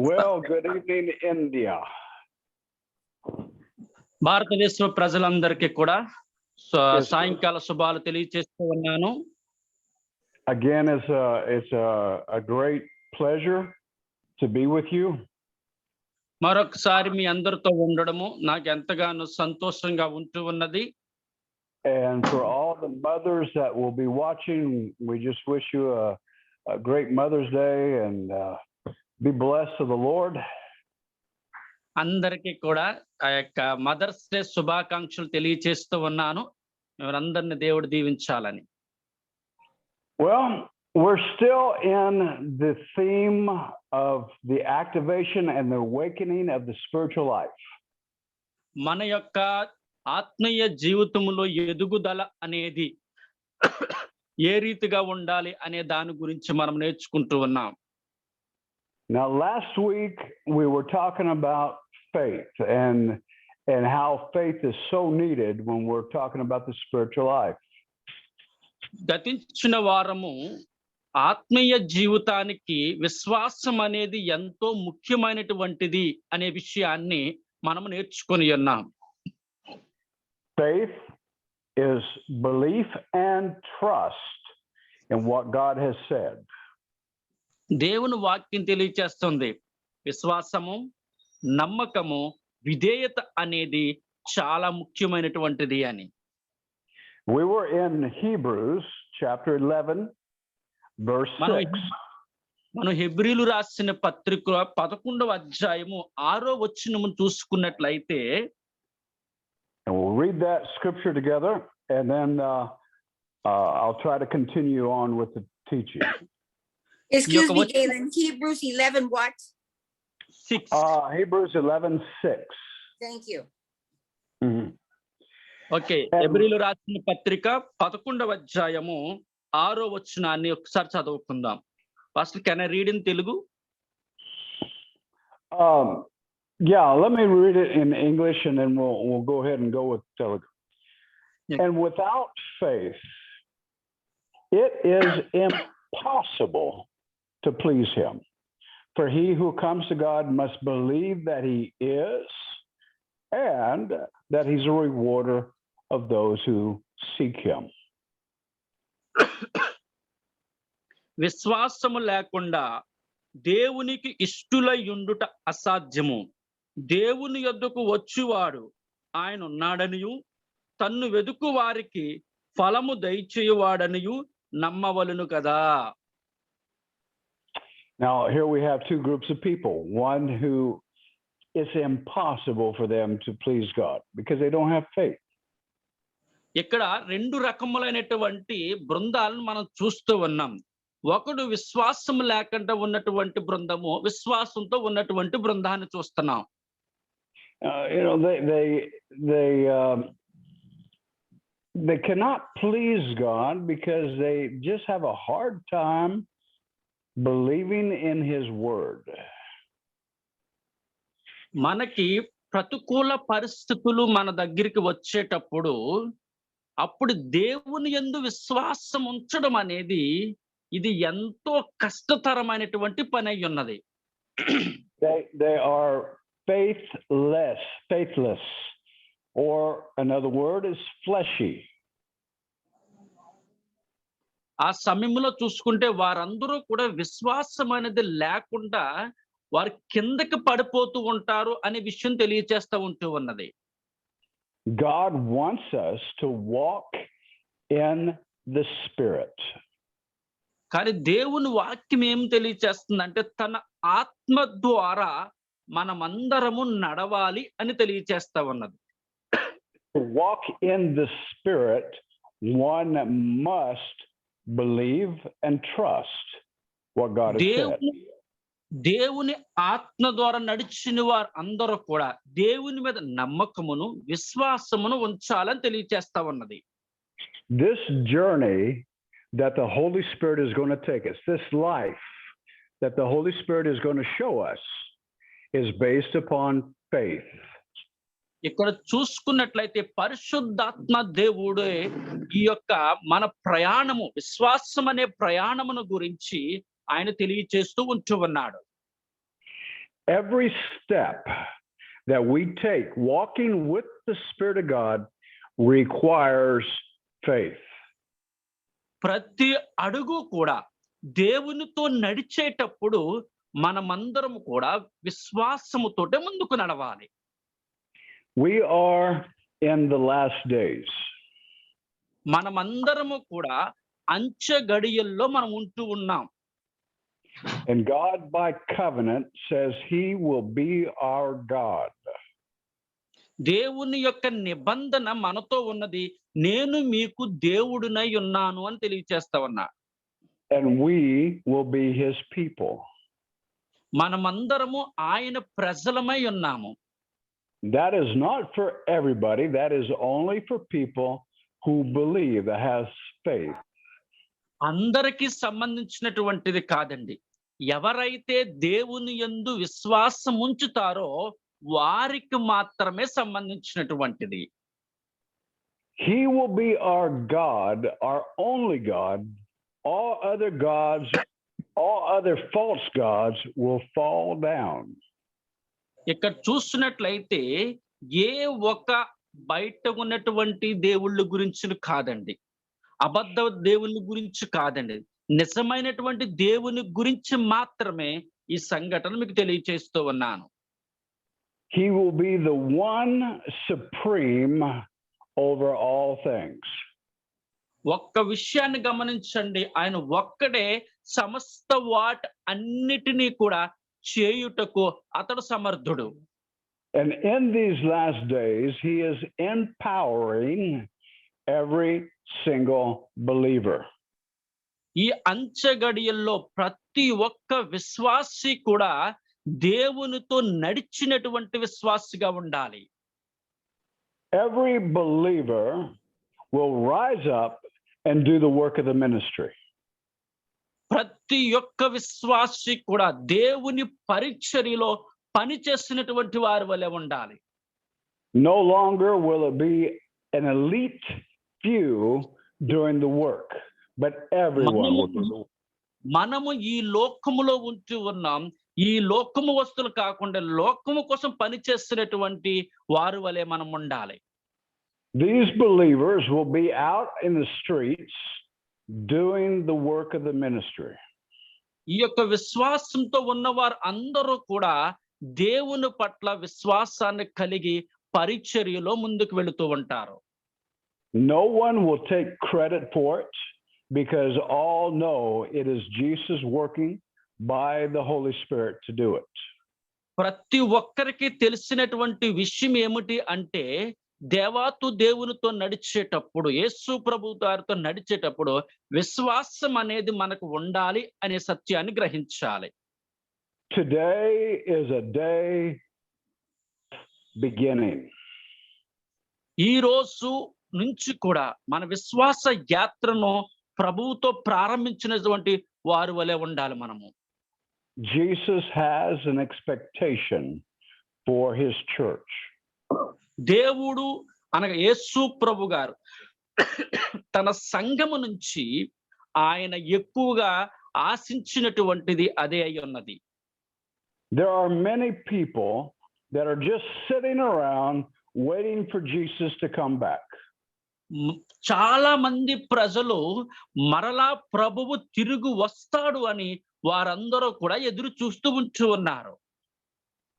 Well, good evening, India. భారతదేశ ప్రజలందరికీ కూడా Yes. సాయంకాల శుభాలు తెలియజేస్తూ ఉన్నాను. Again, it's a great pleasure to be with you. మరొకసారి మీ అందరితో ఉండడము నాకు ఎంతగానో సంతోషంగా ఉంటూ ఉన్నది. And for all the mothers that will be watching, we just wish you a great Mother's Day and be blessed of the Lord. అందరికీ కూడా ఆ యొక్క మదర్స్ డే శుభాకాంక్షలు తెలియజేస్తూ ఉన్నాను. మీరందరిని దేవుడు దీవించాలని. Well, we're still in the theme of the activation and the awakening of the spiritual life. మన యొక్క ఆత్మీయ జీవితంలో ఎదుగుదల అనేది ఏ రీతిగా ఉండాలి అనే దాని గురించి మనం నేర్చుకుంటూ ఉన్నాం. Now, last week we were talking about faith and how faith is so needed when we're talking about the spiritual life. గతించిన వారము ఆత్మీయ జీవితానికి విశ్వాసం అనేది ఎంతో ముఖ్యమైనటువంటిది అనే విషయాన్ని మనం నేర్చుకొని ఉన్నాం. Faith is belief and trust in what God has said. దేవుని వాక్యం తెలియచేస్తుంది విశ్వాసము, నమ్మకము, విధేయత అనేది చాలా ముఖ్యమైనటువంటిది అని. We were in Hebrews chapter 11 verse 6. మనం హెబ్రీలు రాసిన పత్రిక 11వ అధ్యాయము 6వ వచనము చూసుకున్నట్లయితే, and we'll read that scripture together and then I'll try to continue on with the teaching. Excuse me, Galen. Hebrews 11 what? 6. Hebrews 11:6. Thank you. Mm-hmm. Okay, హెబ్రీలు రాసిన పత్రిక 11వ అధ్యాయము 6వ వచనాన్ని ఒకసారి చదువుకుందాం. First can I read in Telugu? Yeah, let me read it in English and then we'll go ahead and go with Telugu. Yeah. And without faith, it is impossible to please him. For he who comes to God must believe that he is and that he's a rewarder of those who seek him. విశ్వాసము లేకుండా దేవునికి ఇష్టులై ఉండుట అసాధ్యము. దేవుని యొద్దకు వచ్చువాడు ఆయన ఉన్నాడనియు తన్ను వెదుకు వారికి ఫలము దయచేయువాడనియు నమ్మవలెను కదా. Now here we have two groups of people. One who it's impossible for them to please God because they don't have faith. ఇక్కడ రెండు రకములైనటువంటి బృందాలను మనం చూస్తూ ఉన్నాం. ఒకడు విశ్వాసం లేకుండా ఉన్నటువంటి బృందము, విశ్వాసంతో ఉన్నటువంటి బృందాన్ని చూస్తున్నాం. They cannot please God because they just have a hard time believing in his word. మనకి ప్రతికూల పరిస్థితులు మన దగ్గరికి వచ్చేటప్పుడు అప్పుడు దేవుని యందు విశ్వాసం ఉంచడం అనేది ఇది ఎంతో కష్టతరమైనటువంటి పని అయి ఉన్నది. They are faithless, or another word is fleshy. ఆ సమయంలో చూసుకుంటే వారందరూ కూడా విశ్వాసం అనేది లేకుండా వారు కిందకి పడిపోతూ ఉంటారు అనే విషయం తెలియచేస్తూ ఉంటూ ఉన్నది. God wants us to walk in the Spirit. కానీ దేవుని వాక్యం ఏం తెలియచేస్తుందంటే తన ఆత్మ ద్వారా మనమందరము నడవాలి అని తెలియచేస్తా ఉన్నది. To walk in the Spirit, one must believe and trust what God has said. దేవుని ఆత్మ ద్వారా నడిచిన వారు అందరూ కూడా దేవుని మీద నమ్మకమును విశ్వాసమును ఉంచాలని తెలియచేస్తా ఉన్నది. This journey that the Holy Spirit is going to take us, this life that the Holy Spirit is going to show us, is based upon faith. ఇక్కడ చూసుకున్నట్లయితే పరిశుద్ధాత్మ దేవుడే ఈ యొక్క మన ప్రయాణము, విశ్వాసం అనే ప్రయాణమును గురించి ఆయన తెలియచేస్తూ ఉంటూ ఉన్నాడు. Every step that we take walking with the Spirit of God requires faith. ప్రతి అడుగు కూడా దేవునితో నడిచేటప్పుడు మనమందరం కూడా విశ్వాసముతోటే ముందుకు నడవాలి. We are in the last days. మనమందరము కూడా అంచె గడియల్లో మనం ఉంటూ ఉన్నాం. And God by covenant says he will be our God. దేవుని యొక్క నిబంధన మనతో ఉన్నది. నేను మీకు దేవుడినై ఉన్నాను అని తెలియచేస్తా ఉన్నా. And we will be his people. మనమందరము ఆయన ప్రజలమై ఉన్నాము. That is not for everybody. That is only for people who believe, that has faith. అందరికీ సంబంధించినటువంటిది కాదండి. ఎవరైతే దేవుని యందు విశ్వాసం ఉంచుతారో వారికి మాత్రమే సంబంధించినటువంటిది. He will be our God, our only God. All other gods, all other false gods will fall down. ఇక్కడ చూస్తున్నట్లయితే ఏ ఒక బయట ఉన్నటువంటి దేవుళ్ళ గురించి కాదండి, అబద్ధ దేవుని గురించి కాదండి, నిజమైనటువంటి దేవుని గురించి మాత్రమే ఈ సంఘటన మీకు తెలియచేస్తూ ఉన్నాను. He will be the one supreme over all things. ఒక్క విషయాన్ని గమనించండి, ఆయన ఒక్కడే సమస్త వాటి అన్నిటినీ కూడా చేయుటకు అతడు సమర్థుడు. And in these last days, he is empowering every single believer. ఈ అంచె గడియల్లో ప్రతి ఒక్క విశ్వాసి కూడా దేవునితో నడిచినటువంటి విశ్వాసిగా ఉండాలి. Every believer will rise up and do the work of the ministry. ప్రతి ఒక్క విశ్వాసి కూడా దేవుని పరిచర్యలో పని చేస్తున్నటువంటి వారి వలె ఉండాలి. No longer will it be an elite few doing the work, but everyone will do the work. మనము ఈ లోకములో ఉంటూ ఉన్నాం. ఈ లోకము వస్తువులు కాకుండా లోకము కోసం పని చేస్తున్నటువంటి వారి వలె మనం ఉండాలి. These believers will be out in the streets doing the work of the ministry. ఈ యొక్క విశ్వాసంతో ఉన్నవారు అందరూ కూడా దేవుని పట్ల విశ్వాసాన్ని కలిగి పరిచర్యలో ముందుకు వెళుతూ ఉంటారు. No one will take credit for it because all know it is Jesus working by the Holy Spirit to do it. ప్రతి ఒక్కరికి తెలిసినటువంటి విషయం ఏమిటి అంటే దేవాతు దేవునితో నడిచేటప్పుడు, యేసు ప్రభు గారితో నడిచేటప్పుడు విశ్వాసం అనేది మనకు ఉండాలి అనే సత్యాన్ని గ్రహించాలి. Today is a day beginning. ఈ రోజు నుంచి కూడా మన విశ్వాస యాత్రను ప్రభువుతో ప్రారంభించినటువంటి వారి వలె ఉండాలి మనము. Jesus has an expectation for his church. దేవుడు అనగా యేసు ప్రభు గారు తన సంఘము నుంచి ఆయన ఎక్కువగా ఆశించినటువంటిది అదే అయి ఉన్నది. There are many people that are just sitting around waiting for Jesus to come back. చాలా మంది ప్రజలు మరలా ప్రభువు తిరిగి వస్తాడు అని వారందరూ కూడా ఎదురు చూస్తూ ఉంటూ ఉన్నారు.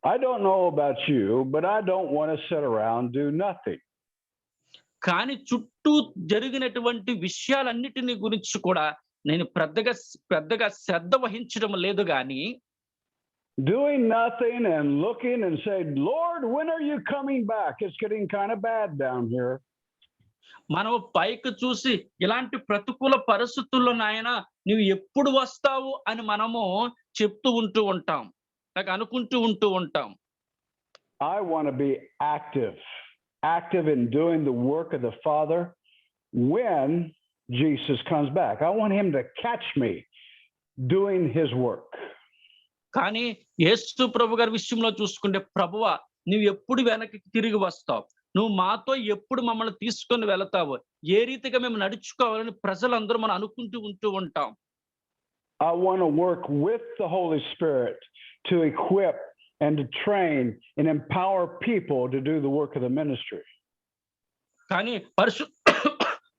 I don't know about you, but I don't want to sit around do nothing. కానీ చుట్టూ జరిగినటువంటి విషయాలన్నిటిని గురించి కూడా నేను పెద్దగా శ్రద్ధ వహించడం లేదు గాని doing nothing and looking and say, Lord, when are you coming back? It's getting kind of bad down here. మనము పైకి చూసి ఇలాంటి ప్రతికూల పరిస్థితుల్లో నాయన నువ్వు ఎప్పుడు వస్తావు అని మనము చెప్తూ ఉంటూ ఉంటాం, నాకు అనుకుంటూ ఉంటూ ఉంటాం. I want to be active in doing the work of the Father when Jesus comes back. I want him to catch me doing his work. కానీ యేసు ప్రభు గారి విషయంలో చూసుకుంటే, ప్రభువా నువ్వు ఎప్పుడు వెనక్కి తిరిగి వస్తావు, నువ్వు మాతో ఎప్పుడు మమ్మల్ని తీసుకొని వెళతావు, ఏ రీతిగా మేము నడుచుకోవాలని ప్రజలందరూ మనం అనుకుంటూ ఉంటూ ఉంటాం. I want to work with the Holy Spirit to equip and to train and empower people to do the work of the ministry. కానీ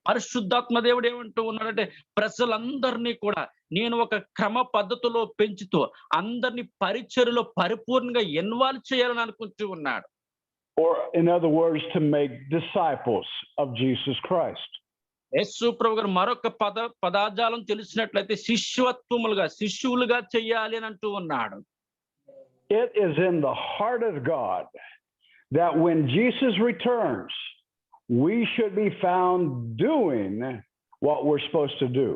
పరిశుద్ధాత్మ దేవుడు ఏమంటూ ఉన్నాడంటే ప్రజలందరినీ కూడా నేను ఒక క్రమ పద్ధతిలో పెంచుతూ అందరినీ పరిచర్యలో పరిపూర్ణంగా ఇన్వాల్వ్ చేయాలని అనుకుంటూ ఉన్నాడు. Or in other words, to make disciples of Jesus Christ. యేసు ప్రభు గారు మరొక పదాజాలం తెలిసినట్లయితే శిష్యులుగా చేయాలి అని అంటూ ఉన్నాడు. It is in the heart of God that when Jesus returns, we should be found doing what we're supposed to do.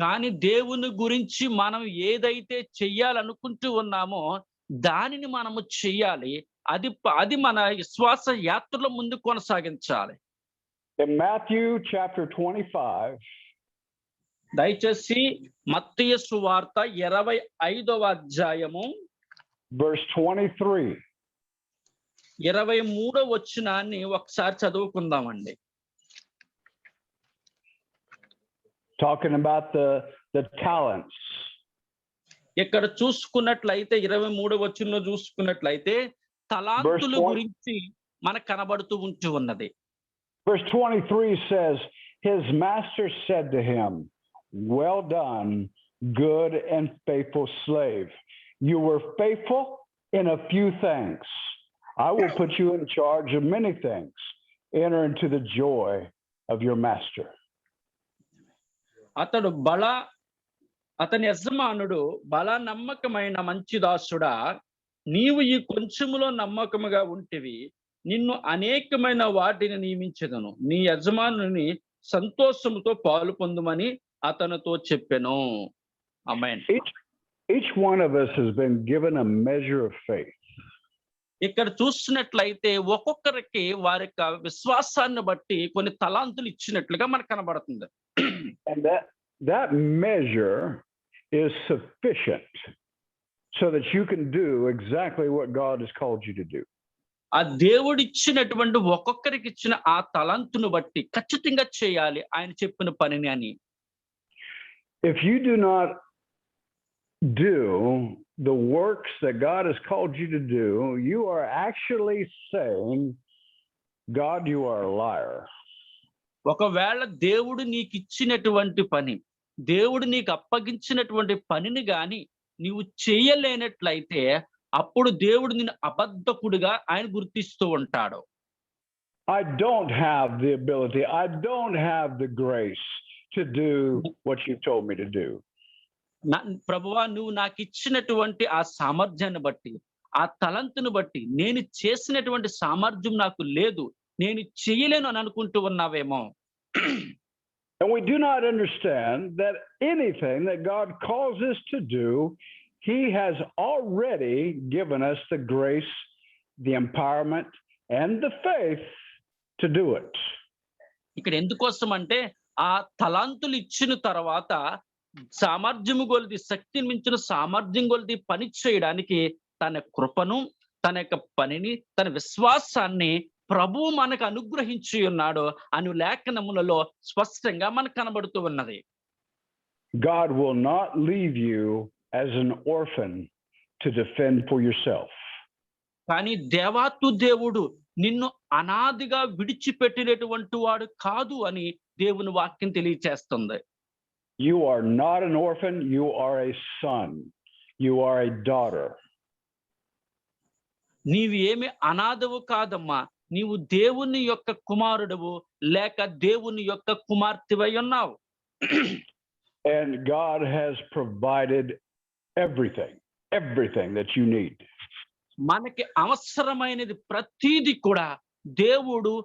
కానీ దేవుని గురించి మనం ఏదైతే చెయ్యాలనుకుంటూ ఉన్నామో దానిని మనము చెయ్యాలి. అది మన విశ్వాస యాత్రలో ముందు కొనసాగించాలి. In Matthew chapter 25, దయచేసి మత్తయి సువార్త 25వ అధ్యాయము verse 23. 23వ వచనాన్ని ఒకసారి చదువుకుందామండి. Talking about the talents. ఇక్కడ చూసుకున్నట్లయితే 23వ వచనంలో చూసుకున్నట్లయితే తలాంతుల గురించి మనకు కనబడుతూ ఉన్నది. Verse 23 says, his master said to him, well done, good and faithful slave. You were faithful in a few things. I will put you in charge of many things. Enter into the joy of your master. అతని యజమానుడు బల నమ్మకమైన మంచి దాసుడా, నీవు ఈ కొంచెములో నమ్మకముగా ఉంటివి, నిన్ను అనేకమైన వాటిని నియమించెదను, నీ యజమానుని సంతోషముతో పాలు పొందుమని అతనితో చెప్పెను. ఆమేన్. Each one of us has been given a measure of faith. ఇక్కడ చూసినట్లయితే ఒక్కొక్కరికి వారి యొక్క విశ్వాసాన్ని బట్టి కొన్ని తలాంతులు ఇచ్చినట్లుగా మనకు కనబడుతుంది. And that measure is sufficient so that you can do exactly what God has called you to do. ఆ దేవుడు ఇచ్చినటువంటి ఒక్కొక్కరికి ఇచ్చిన ఆ తలాంతును బట్టి ఖచ్చితంగా చేయాలి ఆయన చెప్పిన పనిని అని. If you do not do the works that God has called you to do, you are actually saying, God, you are a liar. ఒకవేళ దేవుడు నీకు ఇచ్చినటువంటి పని, దేవుడు నీకు అప్పగించినటువంటి పనిని గాని నీవు చేయలేనట్లయితే అప్పుడు దేవుడు నిన్ను అబద్ధకుడిగా ఆయన గుర్తిస్తూ ఉంటాడు. I don't have the ability, I don't have the grace to do what you told me to do. ప్రభువా, నువ్వు నాకు ఇచ్చినటువంటి ఆ సామర్థ్యాన్ని బట్టి, ఆ తలంతును బట్టి నేను చేసినటువంటి సామర్థ్యం నాకు లేదు, నేను చేయలేను అని అనుకుంటూ ఉన్నావేమో. And we do not understand that anything that God calls us to do, he has already given us the grace, the empowerment, and the faith to do it. ఇక్కడ ఎందుకోసం అంటే ఆ తలాంతులు ఇచ్చిన తర్వాత సామర్థ్యము కొలది, శక్తిని మించిన సామర్థ్యం కొలది పని చేయడానికి తన కృపను, తన యొక్క పనిని, తన విశ్వాసాన్ని ప్రభువు మనకు అనుగ్రహించి ఉన్నాడు అని లేఖనములలో స్పష్టంగా మనకు కనబడుతూ ఉన్నది. God will not leave you as an orphan to defend for yourself. కానీ దేవాతు దేవుడు నిన్ను అనాదిగా విడిచిపెట్టినటువంటి వాడు కాదు అని దేవుని వాక్యం తెలియచేస్తుంది. You are not an orphan, you are a son. You are a daughter. నీవు ఏమి అనాథవు కాదమ్మా, నీవు దేవుని యొక్క కుమారుడవు లేక దేవుని యొక్క కుమార్తెవై ఉన్నావు. And God has provided everything that you need. మనకి అవసరమైనది ప్రతిదీ కూడా దేవుడు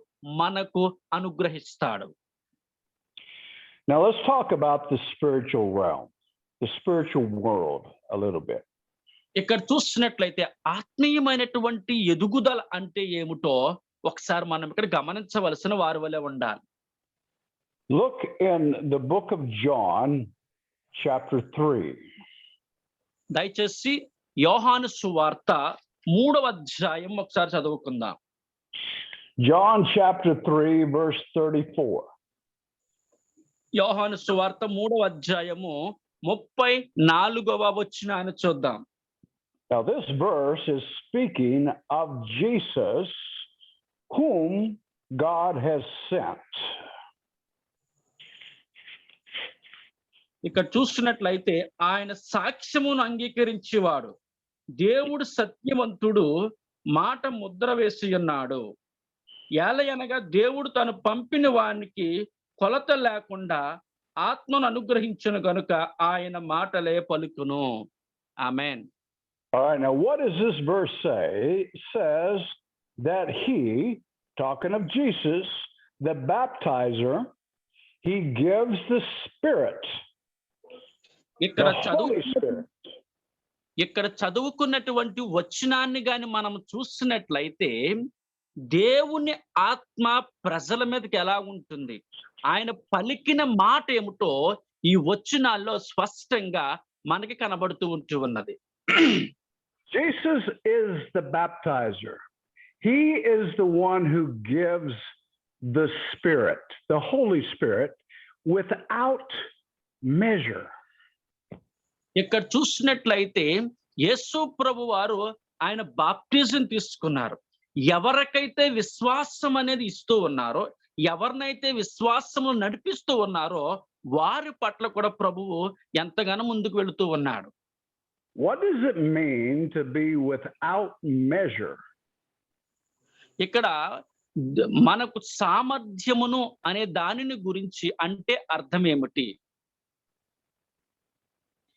మనకు అనుగ్రహిస్తాడు. Now let's talk about the spiritual realm, the spiritual world a little bit. ఇక్కడ చూసినట్లయితే ఆత్మీయమైనటువంటి ఎదుగుదల అంటే ఏమిటో ఒకసారి మనం ఇక్కడ గమనించవలసిన వారి వలె ఉండాలి. Look in the book of John, chapter 3. దయచేసి యోహాను సువార్త 3వ అధ్యాయం ఒకసారి చదువుకుందాం. John chapter 3, verse 34. యోహాను సువార్త 3వ అధ్యాయము 34వ వచనాన్ని చూద్దాం. Now, this verse is speaking of Jesus, whom God has sent. ఇక్కడ చూస్తున్నట్లయితే ఆయన సాక్ష్యమును అంగీకరించేవాడు, దేవుడు సత్యవంతుడు, మాట ముద్ర వేసి ఉన్నాడు. ఏలయనగా దేవుడు తను పంపిన వానికి కొలత లేకుండా ఆత్మను అనుగ్రహించును గనుక ఆయన మాటలే పలుకును. ఆమేన్. All right, now what does this verse say? It says that he, talking of Jesus, the baptizer, he gives the Spirit, ఇక్కడ the Holy Spirit. ఇక్కడ చదువుకున్నటువంటి వచనాన్ని గాని మనం చూసినట్లయితే దేవుని ఆత్మ ప్రజల మీదకి ఎలా ఉంటుంది, ఆయన పలికిన మాట ఏమిటో ఈ వచనాల్లో స్పష్టంగా మనకి కనబడుతూ ఉంటూ ఉన్నది. Jesus is the baptizer. He is the one who gives the Spirit, the Holy Spirit, without measure. ఇక్కడ చూసినట్లయితే యేసు ప్రభు వారు ఆయన బాప్టిజం తీసుకున్నారు. ఎవరికైతే విశ్వాసం అనేది ఇస్తూ ఉన్నారో, ఎవరినైతే విశ్వాసము నడిపిస్తూ ఉన్నారో వారి పట్ల కూడా ప్రభువు ఎంతగానో ముందుకు వెళుతూ ఉన్నాడు. What does it mean to be without measure? ఇక్కడ మనకు సామర్థ్యమును అనే దానిని గురించి అంటే అర్థం ఏమిటి?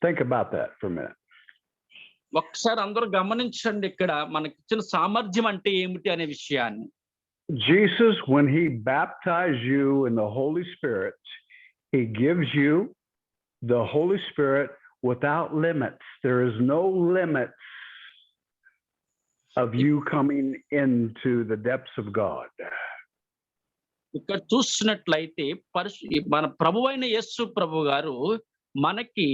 Think about that for a minute. ఒకసారి అందరూ గమనించండి, ఇక్కడ మనకిచ్చిన సామర్థ్యం అంటే ఏమిటి అనే విషయాన్ని. Jesus, when he baptized you in the Holy Spirit, he gives you the Holy Spirit without limits. There is no limits of you coming into the depths of God. ఇక్కడ చూసినట్లయితే మన ప్రభువైన యేసు ప్రభు గారు మనకి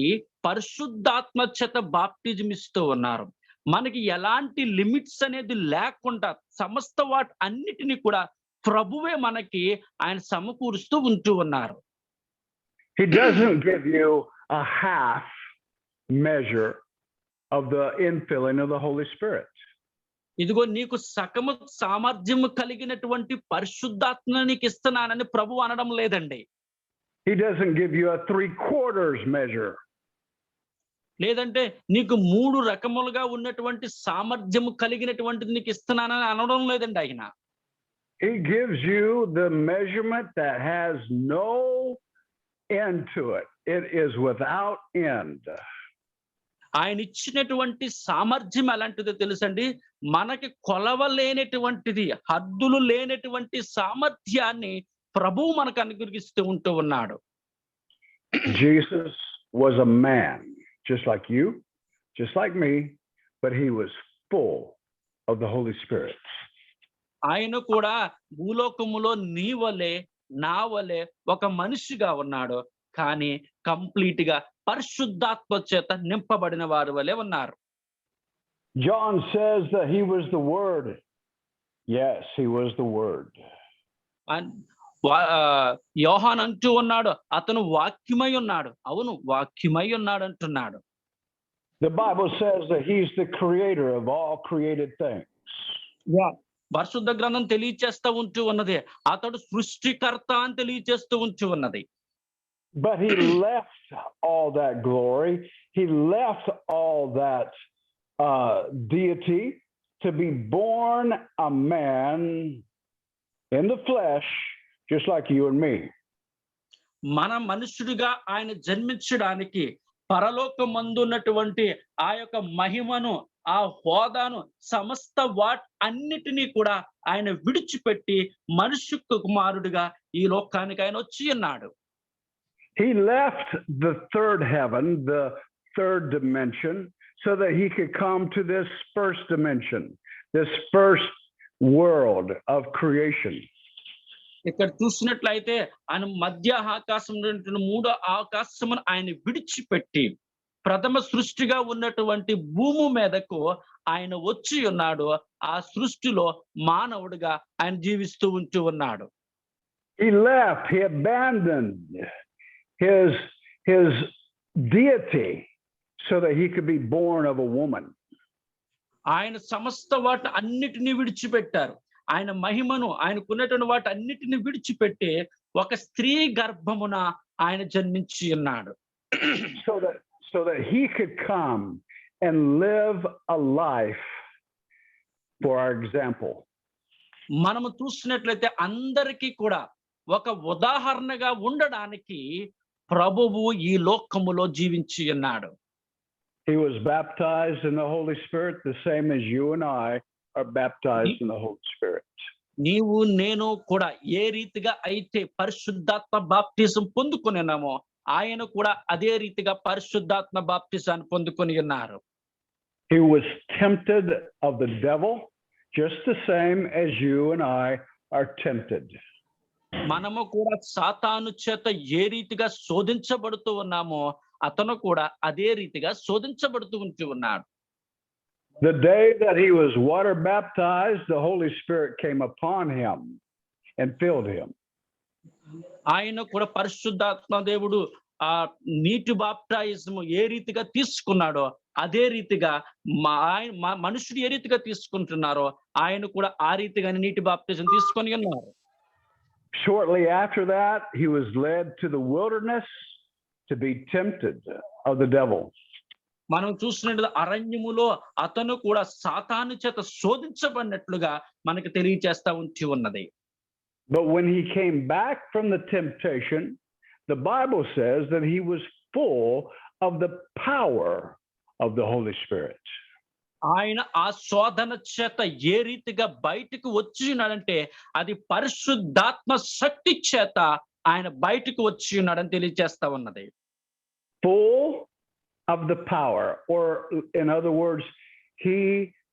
పరిశుద్ధాత్మ చేత బాప్టిజం ఇస్తూ ఉన్నారు. మనకి ఎలాంటి లిమిట్స్ అనేది లేకుండా సమస్త వాటి అన్నిటినీ కూడా ప్రభువే మనకి ఆయన సమకూరుస్తూ ఉంటూ ఉన్నారు. He doesn't give you a half measure of the infilling of the Holy Spirit. ఇదిగో నీకు సకము సామర్థ్యము కలిగినటువంటి పరిశుద్ధాత్మను నీకు ఇస్తున్నానని ప్రభు అనడం లేదండి. He doesn't give you a 3/4 measure. లేదంటే నీకు 3 రకములుగా ఉన్నటువంటి సామర్థ్యము కలిగినటువంటిది నీకు ఇస్తున్నానని అనడం లేదండి ఆయన. He gives you the measurement that has no end to it. It is without end. ఆయన ఇచ్చినటువంటి సామర్థ్యం ఎలాంటిదో తెలుసండి, మనకి కొలవలేనటువంటిది, హద్దులు లేనటువంటి సామర్థ్యాన్ని ప్రభువు మనకు అనుగ్రహిస్తూ ఉంటూ ఉన్నాడు. Jesus was a man, just like you, just like me, but he was full of the Holy Spirit. ఆయన కూడా భూలోకములో నీ వలె నా వలె ఒక మనిషిగా ఉన్నాడు, కానీ కంప్లీట్ గా పరిశుద్ధాత్మ చేత నింపబడిన వారి వలె ఉన్నారు. John says that he was the Word. Yes, he was the Word. యోహాన్ అంటూ ఉన్నాడు, అతను వాక్యమై ఉన్నాడు. అవును, వాక్యమై ఉన్నాడు అంటున్నాడు. The Bible says that he's the creator of all created things. పరిశుద్ధ గ్రంథం తెలియచేస్తూ ఉంటూ ఉన్నది, అతడు సృష్టికర్త అని తెలియచేస్తూ ఉంటూ ఉన్నది. But he left all that glory. He left all that deity to be born a man in the flesh, just like you and me. మన మనుషుడిగా ఆయన జన్మించడానికి పరలోకమందున్నటువంటి ఆ యొక్క మహిమను, ఆ హోదాను, సమస్త అన్నిటినీ కూడా ఆయన విడిచిపెట్టి మనుష్య కుమారుడిగా ఈ లోకానికి ఆయన వచ్చి ఉన్నాడు. He left the third heaven, the third dimension, so that he could come to this first dimension, this first world of creation. ఇక్కడ చూసినట్లయితే ఆయన మధ్య ఆకాశం, 3వ ఆకాశమును ఆయన విడిచిపెట్టి ప్రథమ సృష్టిగా ఉన్నటువంటి భూమి మీదకు ఆయన వచ్చి ఉన్నాడు. ఆ సృష్టిలో మానవుడిగా ఆయన జీవిస్తూ ఉంటూ ఉన్నాడు. He left, he abandoned his deity so that he could be born of a woman. ఆయన సమస్త వాటి అన్నిటినీ విడిచిపెట్టారు. ఆయన మహిమను, ఆయనకున్నటువంటి వాటి అన్నిటిని విడిచిపెట్టి ఒక స్త్రీ గర్భమున ఆయన జన్మించి ఉన్నాడు. so that he could come and live a life for our example. మనము చూసినట్లయితే అందరికీ కూడా ఒక ఉదాహరణగా ఉండడానికి ప్రభువు ఈ లోకములో జీవించి ఉన్నాడు. He was baptized in the Holy Spirit, the same as you and I are baptized in the Holy Spirit. నీవు నేను కూడా ఏ రీతిగా అయితే పరిశుద్ధాత్మ బాప్తిజం పొందుకొనినామో ఆయన కూడా అదే రీతిగా పరిశుద్ధాత్మ బాప్తిజాన్ని పొందుకొని ఉన్నారు. He was tempted of the devil just the same as you and I are tempted. మనము కూడా సాతాను చేత ఏ రీతిగా శోధించబడుతూ ఉన్నామో అతను కూడా అదే రీతిగా శోధించబడుతూ ఉన్నాడు. The day that he was water baptized, the Holy Spirit came upon him and filled him. ఆయన కూడా పరిశుద్ధాత్మ దేవుడు ఆ నీటి బాప్టిజం ఏ రీతిగా తీసుకున్నాడో అదే రీతిగా మనుషుడు ఏ రీతిగా తీసుకుంటున్నారో ఆయన కూడా ఆ రీతిగా నీటి బాప్టిజం తీసుకొని ఉన్నారు. Shortly after that, he was led to the wilderness to be tempted of the devil. మనం చూసినట్టు అరణ్యములో అతను కూడా సాతాను చేత శోధించబడినట్లుగా మనకు తెలియజేస్తా ఉంచి ఉన్నది. But when he came back from the temptation, the Bible says that he was full of the power of the Holy Spirit. ఆయన ఆ శోధన చేత ఏ రీతిగా బయటకు వచ్చి ఉన్నాడంటే అది పరిశుద్ధాత్మ శక్తి చేత ఆయన బయటకు వచ్చి ఉన్నాడని తెలియజేస్తా ఉన్నది. Full of the power, or in other words, he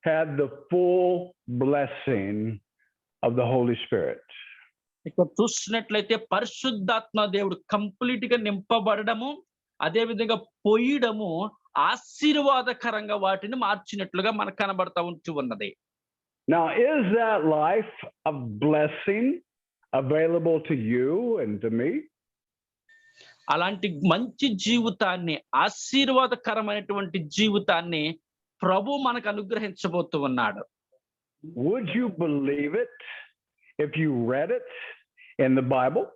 had the full blessing of the Holy Spirit. ఇక్కడ చూసినట్లయితే పరిశుద్ధాత్మ దేవుడు కంప్లీట్ గా నింపబడము అదే విధంగా పోయడము ఆశీర్వాదకరంగా వాటిని మార్చినట్లుగా మనకు కనబడతా ఉంటూ ఉన్నది. Now, is that life of blessing available to you and to me? అలాంటి మంచి జీవితాన్ని ఆశీర్వాదకరమైనటువంటి జీవితాన్ని ప్రభు మనకు అనుగ్రహించబోతూ ఉన్నాడు. Would you believe it if you read it in the Bible?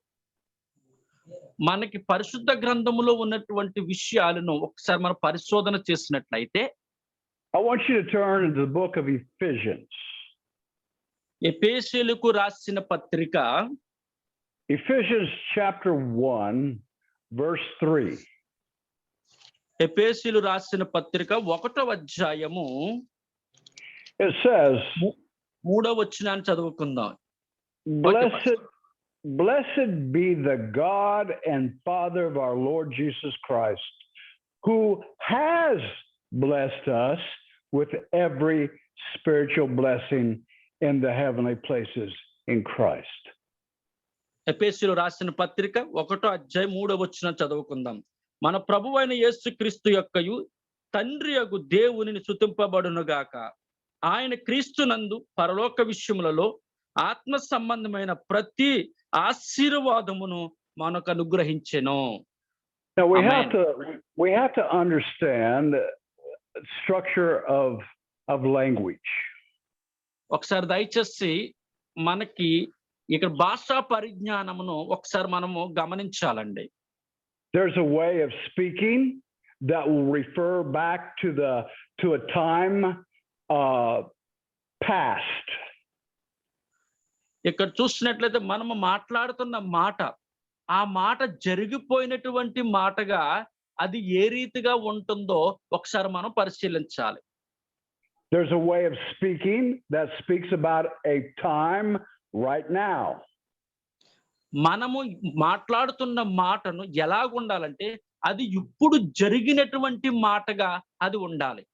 మనకి పరిశుద్ధ గ్రంథములో ఉన్నటువంటి విషయాలను ఒకసారి మనం పరిశోధన చేసినట్లయితే I want you to turn to the book of Ephesians. ఎఫెసీయులకు రాసిన పత్రిక Ephesians chapter 1, verse 3. ఎఫెసీయులు రాసిన పత్రిక 1వ అధ్యాయము It says, 3వ వచనాన్ని చదువుకుందాం. Blessed be the God and Father of our Lord Jesus Christ, who has blessed us with every spiritual blessing in the heavenly places in Christ. ఎఫెసీయులు రాసిన పత్రిక 1వ అధ్యాయం 3వ వచనం చదువుకుందాం. మన ప్రభువైన యేసుక్రీస్తు యొక్కయు తండ్రియగు దేవునిని స్తుతింపబడును గాక. ఆయన క్రీస్తునందు పరలోక విషయములలో ఆత్మ సంబంధమైన ప్రతి ఆశీర్వాదమును మనకు అనుగ్రహించెను. Now we have to understand the structure of language. ఒకసారి దయచేసి మనకి ఇక్కడ భాషా పరిజ్ఞానమును ఒకసారి మనము గమనించాలండి. There's a way of speaking that will refer back to a time past. ఇక్కడ చూసినట్లయితే మనము మాట్లాడుతున్న మాట ఆ మాట జరిగిపోయినటువంటి మాటగా అది ఏ రీతిగా ఉంటుందో ఒకసారి మనం పరిశీలించాలి. There's a way of speaking that speaks about a time right now. మనము మాట్లాడుతున్న మాటను ఎలాగుండాలంటే అది ఇప్పుడు జరిగినటువంటి మాటగా అది ఉండాలి.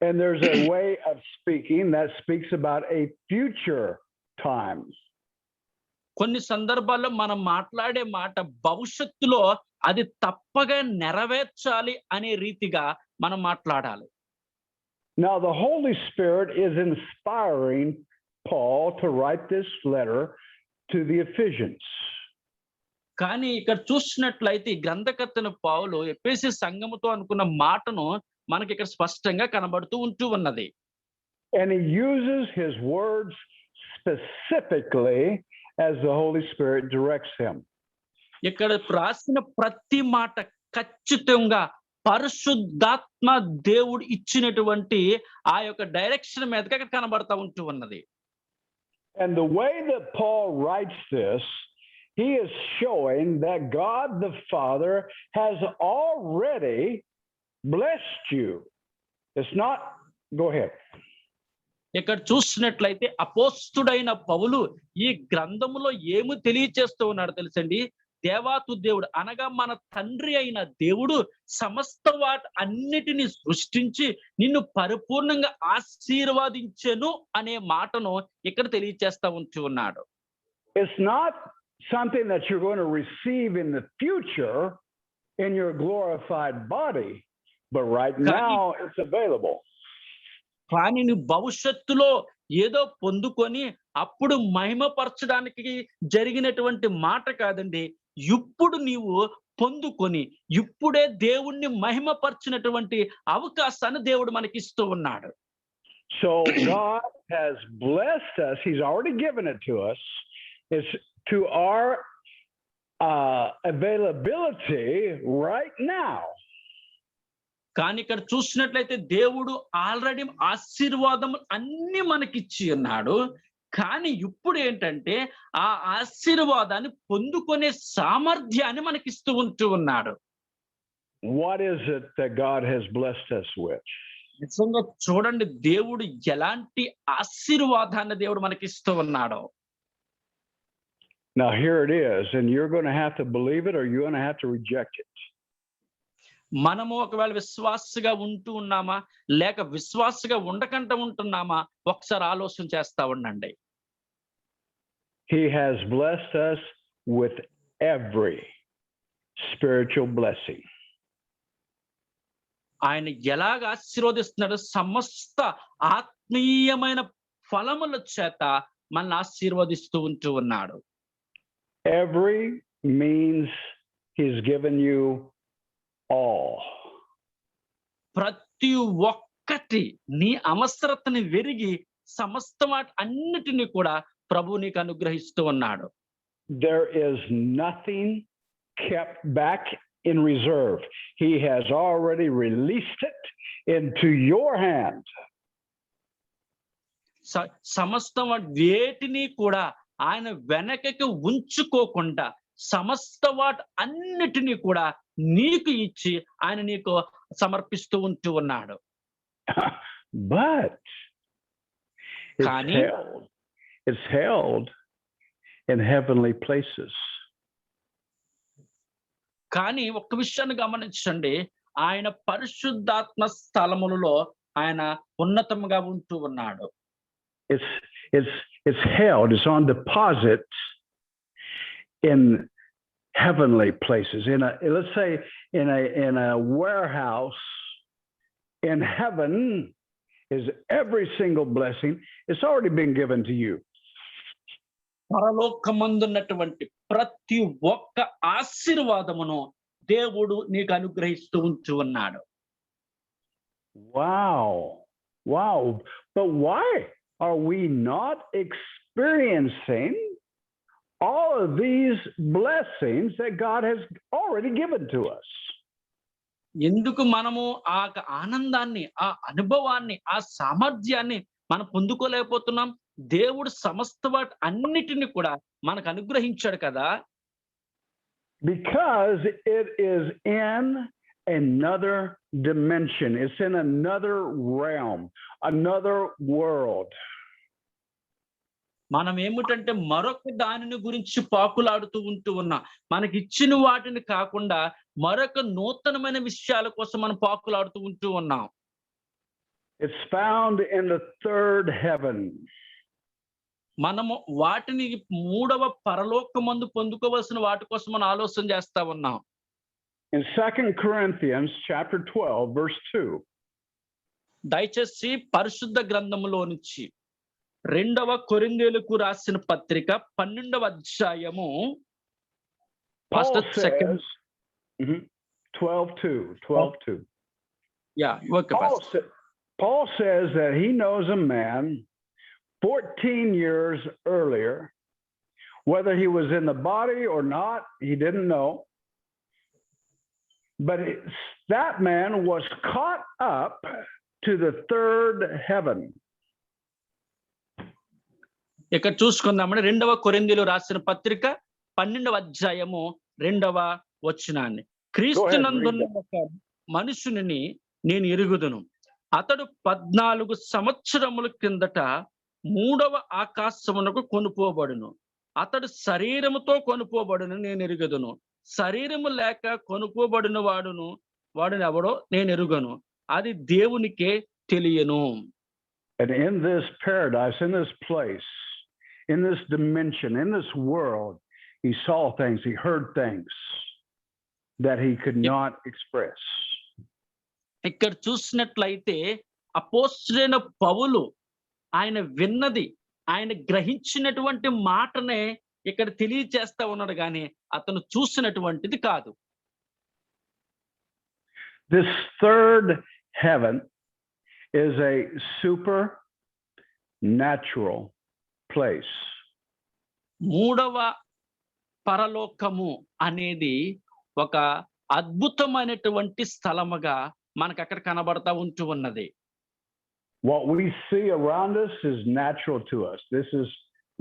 And there's a way of speaking that speaks about a future time. కొన్ని సందర్భాల్లో మనం మాట్లాడే మాట భవిష్యత్తులో అది తప్పగా నెరవేర్చాలి అనే రీతిగా మనం మాట్లాడాలి. Now the Holy Spirit is inspiring Paul to write this letter to the Ephesians. కానీ ఇక్కడ చూసినట్లయితే ఈ గ్రంథకర్తను పౌలు ఎఫెసీ సంఘముతో అనుకున్న మాటను మనకి ఇక్కడ స్పష్టంగా కనబడుతూ ఉంటూ ఉన్నది. And he uses his words specifically as the Holy Spirit directs him. ఇక్కడ రాసిన ప్రతి మాట ఖచ్చితంగా పరిశుద్ధాత్మ దేవుడు ఇచ్చినటువంటి ఆ యొక్క డైరెక్షన్ మీదకి అక్కడ కనబడతా ఉంటూ ఉన్నది. And the way that Paul writes this, he is showing that God the Father has already blessed you. It's not, go ahead. ఇక్కడ చూసినట్లయితే అపోస్తుడైన పౌలు ఈ గ్రంథములో ఏమి తెలియచేస్తూ ఉన్నాడు తెలుసండి. దేవాతు దేవుడు అనగా మన తండ్రి అయిన దేవుడు సమస్త వాటి అన్నిటిని సృష్టించి నిన్ను పరిపూర్ణంగా ఆశీర్వాదించెను అనే మాటను ఇక్కడ తెలియచేస్తా ఉంటూ ఉన్నాడు. It's not something that you're going to receive in the future in your glorified body, but right now it's available. కానీ నువ్వు భవిష్యత్తులో ఏదో పొందుకొని అప్పుడు మహిమపరచడానికి జరిగినటువంటి మాట కాదండి. ఇప్పుడు నీవు పొందుకొని ఇప్పుడే దేవుణ్ణి మహిమపరిచినటువంటి అవకాశాన్ని దేవుడు మనకి ఇస్తూ ఉన్నాడు. So God has blessed us. He's already given it to us. It's to our availability right now. కానీ ఇక్కడ చూసినట్లయితే దేవుడు ఆల్రెడీ ఆశీర్వాదం అన్ని మనకిచ్చి ఉన్నాడు. కానీ ఇప్పుడు ఏంటంటే ఆ ఆశీర్వాదాన్ని పొందుకునే సామర్థ్యాన్ని మనకిస్తూ ఉంటూ ఉన్నాడు. What is it that God has blessed us with? నిజంగా చూడండి దేవుడు ఎలాంటి ఆశీర్వాదాన్ని దేవుడు మనకిస్తూ ఉన్నాడో. Now here it is, and you're going to have to believe it or you're going to have to reject it. మనము ఒకవేళ విశ్వాసగా ఉంటూ ఉన్నామా లేక విశ్వాసగా ఉండకుండా ఉంటున్నామా ఒకసారి ఆలోచన చేస్తా ఉండండి. He has blessed us with every spiritual blessing. ఆయన ఎలాగ ఆశీర్వదిస్తున్నాడు? సమస్త ఆత్మీయమైన ఫలముల చేత మనల్ని ఆశీర్వదిస్తూ ఉంటూ ఉన్నాడు. Every means he's given you all. ప్రతి ఒక్కటి నీ అవసరతని వెరిగి సమస్త వాటి అన్నిటిని కూడా ప్రభు నీకు అనుగ్రహిస్తూ ఉన్నాడు. There is nothing kept back in reserve. He has already released it into your hand. సమస్త వేటిని కూడా ఆయన వెనకకి ఉంచుకోకుండా సమస్త వాటి అన్నిటినీ కూడా నీకు ఇచ్చి ఆయన నీకు సమర్పిస్తూ ఉంటూ ఉన్నాడు. But it's held in heavenly places. కానీ ఒక్క విషయాన్ని గమనించండి, ఆయన పరిశుద్ధాత్మ స్థలములలో ఆయన ఉన్నతంగా ఉంటూ ఉన్నాడు. It's held, it's on deposit in heavenly places. Let's say in a warehouse in heaven is every single blessing. It's already been given to you. పరలోకమందున్నటువంటి ప్రతి ఒక్క ఆశీర్వాదమును దేవుడు నీకు అనుగ్రహిస్తూ ఉంటూ ఉన్నాడు. Wow. But why are we not experiencing all of these blessings that God has already given to us? ఎందుకు మనము ఆ ఆనందాన్ని, ఆ అనుభవాన్ని, ఆ సామర్థ్యాన్ని మనం పొందుకోలేకపోతున్నాం? దేవుడు సమస్త వాటి అన్నిటిని కూడా మనకు అనుగ్రహించాడు కదా. Because it is in another dimension. It's in another realm, another world. మనం ఏమిటంటే మరొక దానిని గురించి పాకులాడుతూ ఉంటూ ఉన్నాం. మనకి ఇచ్చిన వాటిని కాకుండా మరొక నూతనమైన విషయాల కోసం మనం పాకులాడుతూ ఉంటూ ఉన్నాం. It's found in the third heaven. మనము వాటిని మూడవ పరలోకమందు పొందుకోవాల్సిన వాటి కోసం మనం ఆలోచన చేస్తా ఉన్నాం. In 2 Corinthians chapter 12 verse 2. దయచేసి పరిశుద్ధ గ్రంథములో నుంచి 2వ కొరింథీయులకు రాసిన పత్రిక 12వ అధ్యాయము Paul says, 12:2. Okay Paul says that he knows a man 14 years earlier, whether he was in the body or not, he didn't know. But that man was caught up to the third heaven. ఇక్కడ చూసుకుందామని 2వ కొరింథీయులు రాసిన పత్రిక 12వ అధ్యాయము 2వ వచనాన్ని. క్రీస్తునందున్న ఒక మనుషుని నేను ఎరుగుదును, అతడు 14 సంవత్సరముల కిందట 3వ ఆకాశమునకు కొనుపోబడును. అతడు శరీరముతో కొనుపోబడును నేను ఎరుగుదును, శరీరము లేక కొనుకోబడిన వాడును ఎవడో నేను ఎరుగను, అది దేవునికే తెలియను. And in this paradise, in this place, in this dimension, in this world, he saw things, he heard things that he could not express. ఇక్కడ చూసినట్లయితే అపోస్తలుడైన పౌలు ఆయన విన్నది, ఆయన గ్రహించినటువంటి మాటనే ఇక్కడ తెలియచేస్తా ఉన్నాడు, కానీ అతను చూసినటువంటిది కాదు. This third heaven is a supernatural place. 3వ పరలోకము అనేది ఒక అద్భుతమైనటువంటి స్థలముగా మనకు అక్కడ కనబడతా ఉంటూ ఉన్నది. What we see around us is natural to us. This is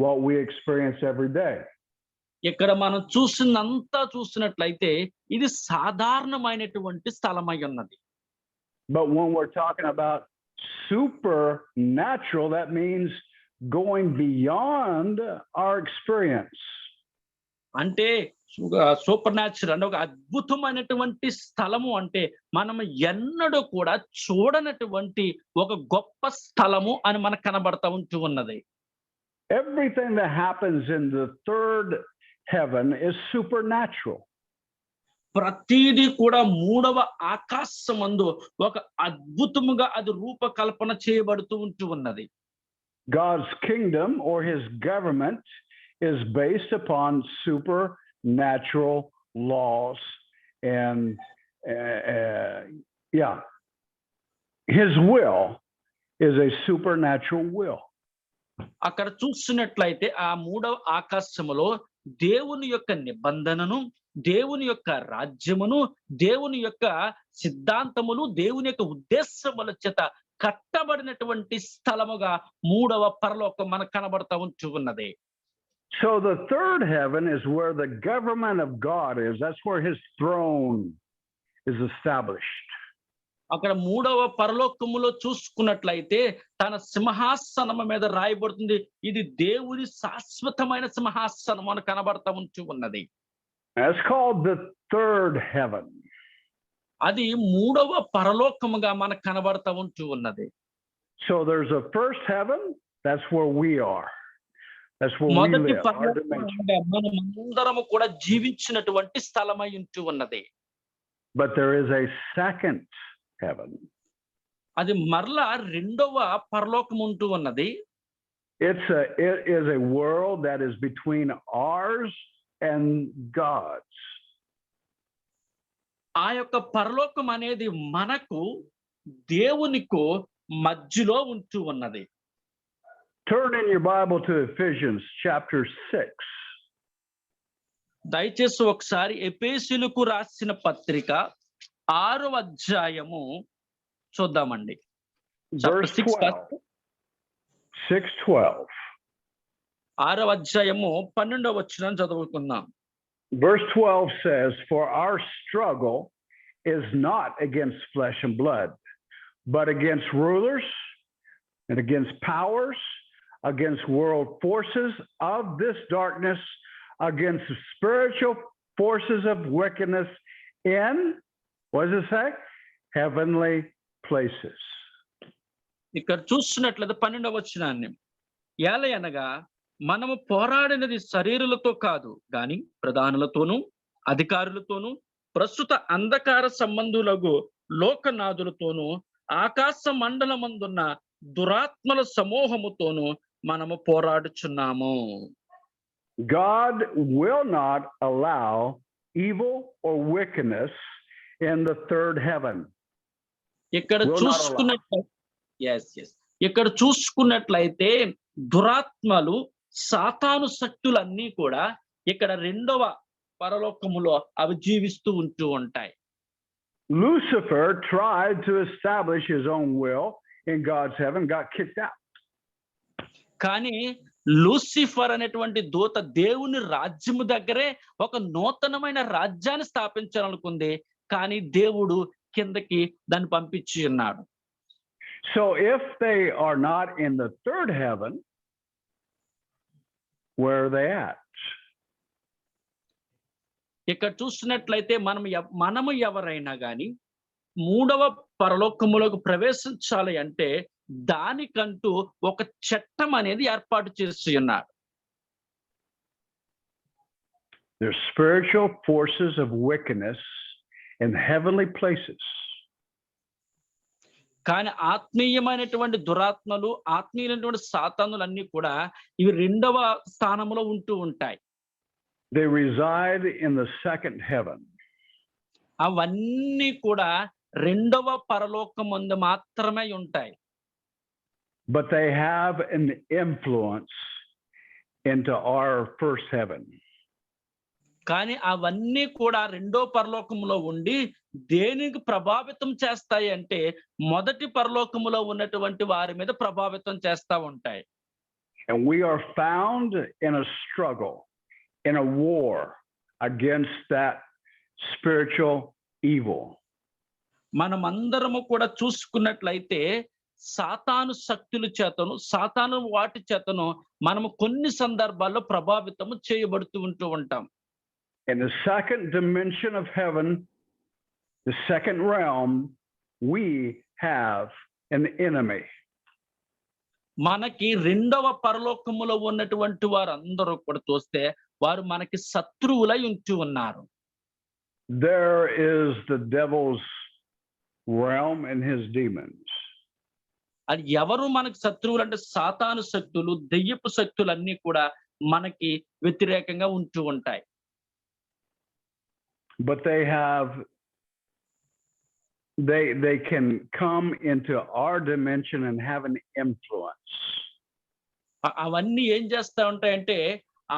what we experience every day. ఇక్కడ మనం చూసినట్లయితే ఇది సాధారణమైనటువంటి స్థలమై ఉన్నది. But when we're talking about supernatural, that means going beyond our experience. అంటే సూపర్ న్యాచురల్ అంటే ఒక అద్భుతమైనటువంటి స్థలము, అంటే మనం ఎన్నడూ కూడా చూడనటువంటి ఒక గొప్ప స్థలము అని మనకు కనబడతా ఉంటూ ఉన్నది. Everything that happens in the third heaven is supernatural. ప్రతిదీ కూడా 3వ ఆకాశమందు ఒక అద్భుతముగా అది రూపకల్పన చేయబడుతూ ఉంటూ ఉన్నది. God's kingdom or his government is based upon supernatural laws and his will is a supernatural will. అక్కడ చూసినట్లయితే ఆ 3వ ఆకాశములో దేవుని యొక్క నిబంధనను, దేవుని యొక్క రాజ్యమును, దేవుని యొక్క సిద్ధాంతములు, దేవుని యొక్క ఉద్దేశముల చేత కట్టబడినటువంటి స్థలముగా 3వ పరలోకం మనకు కనబడతా ఉంటూ ఉన్నది. So the third heaven is where the government of God is. That's where his throne is established. అక్కడ 3వ పరలోకములో చూసుకున్నట్లయితే తన సింహాసనము మీద రాయబడుతుంది, ఇది దేవుని శాశ్వతమైన సింహాసనం అని కనబడతా ఉంటూ ఉన్నది. That's called the third heaven. అది 3వ పరలోకముగా మనకు కనబడతా ఉంటూ ఉన్నది. So there's a first heaven, that's where we are. That's where we మొదటి live. పరలోకముగా మనమందరము కూడా జీవించినటువంటి స్థలమై ఉంటూ ఉన్నది. But there is a second heaven. అది మరలా 2వ పరలోకం ఉంటూ ఉన్నది. It is a world that is between ours and God's. ఆ యొక్క పరలోకం అనేది మనకు దేవునికు మధ్యలో ఉంటూ ఉన్నది. Turn in your Bible to Ephesians chapter 6. దయచేసి ఒకసారి ఎఫెసీయులకు రాసిన పత్రిక 6వ అధ్యాయము చూద్దామండి. Verse 12. 6:12. 6వ అధ్యాయము 12వ వచనం చదువుకుందాం. Verse 12 says, "For our struggle is not against flesh and blood, but against rulers and against powers, against world forces of this darkness, against spiritual forces of wickedness in," what does it say? "Heavenly places." ఇక్కడ చూస్తున్నట్లయితే 12వ వచనాన్ని, ఏలయనగా మనము పోరాడినది శరీరులతో కాదు గాని ప్రధానులతోనూ అధికారులతోనూ ప్రస్తుత అంధకార సంబంధులకు లోకనాథులతోనూ ఆకాశ మండలమందున్న దురాత్మల సమూహముతోనూ మనము పోరాడుచున్నాము. God will not allow evil or wickedness in the third heaven. ఇక్కడ Will not allow. ఇక్కడ చూసుకున్నట్లయితే దురాత్మలు సాతాను శక్తులన్నీ కూడా ఇక్కడ రెండవ పరలోకములో అవి జీవిస్తూ ఉంటూ ఉంటాయి. Lucifer tried to establish his own will in God's heaven, got kicked out. కానీ లూసిఫర్ అనేటువంటి దూత దేవుని రాజ్యము దగ్గరే ఒక నూతనమైన రాజ్యాన్ని స్థాపించాలనుకుంది, కానీ దేవుడు కిందకి దాన్ని పంపించి ఉన్నాడు. So if they are not in the third heaven, where are they at? ఇక్కడ చూసినట్లయితే మనము ఎవరైనా కానీ మూడవ పరలోకములోకి ప్రవేశించాలి అంటే దానికంటూ ఒక చట్టం అనేది ఏర్పాటు చేసి ఉన్నాడు. There's spiritual forces of wickedness in heavenly places. కానీ ఆత్మీయమైనటువంటి దురాత్మలు, ఆత్మీయమైనటువంటి సాతానులన్నీ కూడా ఇవి రెండవ స్థానంలో ఉంటూ ఉంటాయి. They reside in the second heaven. అవన్నీ కూడా రెండవ పరలోకమందు మాత్రమే ఉంటాయి. But they have an influence into our first heaven. కానీ అవన్నీ కూడా రెండో పరలోకములో ఉండి దేనికి ప్రభావితం చేస్తాయి అంటే మొదటి పరలోకములో ఉన్నటువంటి వారి మీద ప్రభావితం చేస్తా ఉంటాయి. And we are found in a struggle, in a war against that spiritual evil. మనమందరము కూడా చూసుకున్నట్లయితే సాతాను శక్తుల చేతను, సాతాను వాటి చేతను మనము కొన్ని సందర్భాల్లో ప్రభావితము చేయబడుతూ ఉంటూ ఉంటాం. In the second dimension of heaven, the second realm, we have an enemy. మనకి రెండవ పరలోకములో ఉన్నటువంటి వారందరూ కూడా చూస్తే వారు మనకి శత్రువులై ఉంటూ ఉన్నారు. There is the devil's realm and his demons. అది ఎవరు మనకి శత్రువులు అంటే సాతాను శక్తులు, దెయ్యపు శక్తులన్నీ కూడా మనకి వ్యతిరేకంగా ఉంటూ ఉంటాయి. But they can come into our dimension and have an influence. అవన్నీ ఏం చేస్తా ఉంటాయంటే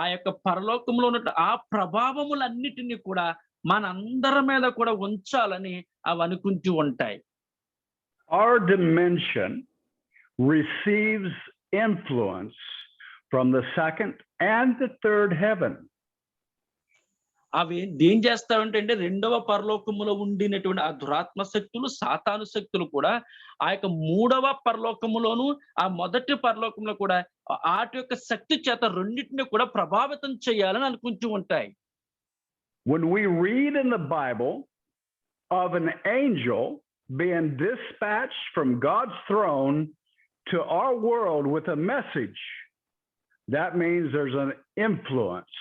ఆ యొక్క పరలోకంలో ఉన్న ఆ ప్రభావములన్నిటినీ కూడా మనందరి మీద కూడా ఉంచాలని అవి అనుకుంటూ ఉంటాయి. Our dimension receives influence from the second and the third heaven. అవి ఏం చేస్తామంటే రెండవ పరలోకములో ఉండినటువంటి ఆ దురాత్మ శక్తులు, సాతాను శక్తులు కూడా ఆ యొక్క మూడవ పరలోకములోను, ఆ మొదటి పరలోకంలో కూడా వాటి యొక్క శక్తి చేత రెండింటిని కూడా ప్రభావితం చేయాలని అనుకుంటూ ఉంటాయి. When we read in the Bible of an angel being dispatched from God's throne to our world with a message, that means there's an influence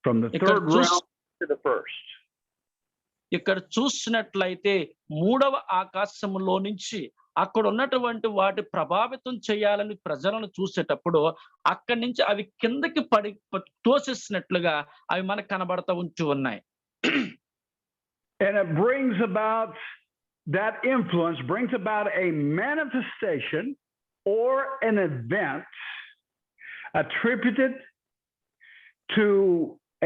from the third realm to the first. ఇక్కడ చూసినట్లయితే మూడవ ఆకాశములో నుంచి అక్కడ ఉన్నటువంటి వాటి ప్రభావితం చేయాలని ప్రజలను చూసేటప్పుడు అక్కడి నుంచి అవి కిందకి పడి తోసేసినట్లుగా అవి మనకు కనబడతా ఉంటూ ఉన్నాయి. And it brings about, that influence brings about a manifestation or an event attributed to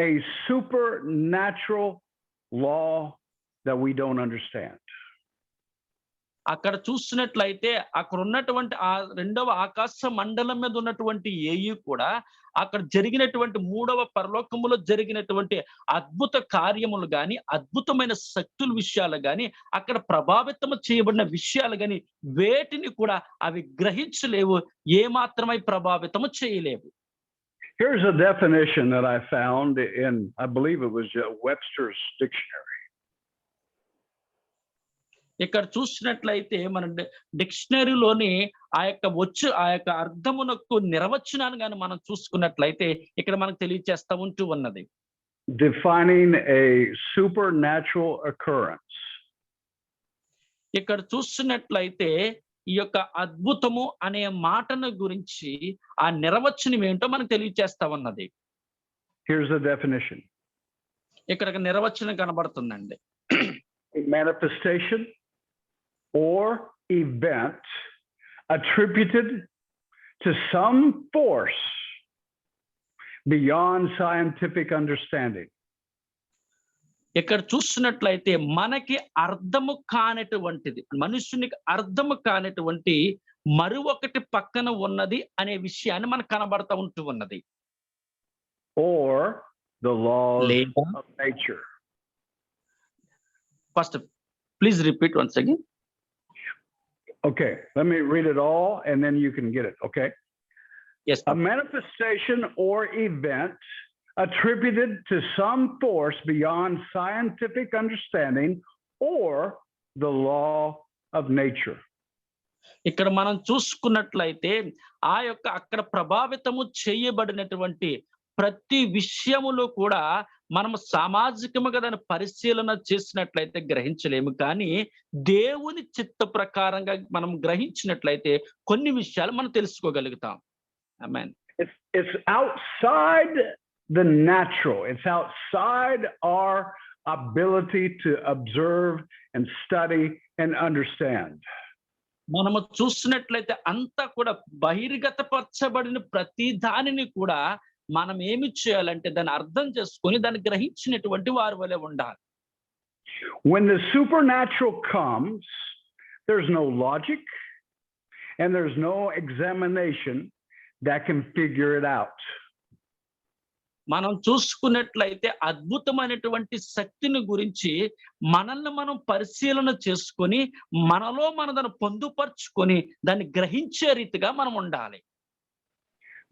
a supernatural law that we don't understand. అక్కడ చూసినట్లయితే అక్కడ ఉన్నటువంటి ఆ రెండవ ఆకాశ మండలం మీద ఉన్నటువంటి ఏయు కూడా అక్కడ జరిగినటువంటి మూడవ పరలోకములో జరిగినటువంటి అద్భుత కార్యములు గాని, అద్భుతమైన శక్తుల విషయాలు గాని, అక్కడ ప్రభావితం చేయబడిన విషయాలు గాని వేటిని కూడా అవి గ్రహించలేవు, ఏ మాత్రమై ప్రభావితము చేయలేవు. Here's a definition that I found in, I believe it was Webster's dictionary. ఇక్కడ చూసినట్లయితే మన డిక్షనరీలోని ఆ యొక్క అర్థమునకు నిర్వచనాన్ని గాని మనం చూసుకున్నట్లయితే ఇక్కడ మనకు తెలియజేస్తా ఉంటూ ఉన్నది. Defining a supernatural occurrence. ఇక్కడ చూసినట్లయితే ఈ యొక్క అద్భుతము అనే మాటను గురించి ఆ నిర్వచనం ఏంటో మనకు తెలియజేస్తా ఉన్నది. Here's the definition. ఇక్కడ నిర్వచనం కనబడుతుందండి. A manifestation or event attributed to some force beyond scientific understanding. ఇక్కడ చూస్తున్నట్లయితే మనకి అర్థము కానటువంటిది, మనుషునికి అర్థము కానటువంటి మరొకటి పక్కన ఉన్నది అనే విషయాన్ని మనకు కనబడతా ఉంటూ ఉన్నది. Or the laws లేదా of nature. First please repeat once again. Okay, let me read it all and then you can get it, okay? Yes, A manifestation or event attributed to some force beyond scientific understanding or the law of nature. ఇక్కడ మనం చూసుకున్నట్లయితే ఆ యొక్క అక్కడ ప్రభావితము చేయబడినటువంటి ప్రతి విషయములో కూడా మనం సామాజికముగా దాన్ని పరిశీలన చేసినట్లయితే గ్రహించలేము, కానీ దేవుని చిత్త ప్రకారంగా మనం గ్రహించినట్లయితే కొన్ని విషయాలు మనం తెలుసుకోగలుగుతాం. ఆమేన్. It's outside the natural. It's outside our ability to observe and study and understand. మనము చూసినట్లయితే అంతా కూడా బహిర్గతపరచబడిన ప్రతి దానిని కూడా మనం ఏమి చేయాలంటే దాన్ని అర్థం చేసుకొని దాన్ని గ్రహించినటువంటి వారి వలె ఉండాలి. When the supernatural comes, there's no logic and there's no examination that can figure it out. మనం చూసుకున్నట్లయితే అద్భుతమైనటువంటి శక్తిని గురించి మనల్ని మనం పరిశీలన చేసుకొని మనలో మనం దాన్ని పొందుపరుచుకొని దాన్ని గ్రహించే రీతిగా మనం ఉండాలి.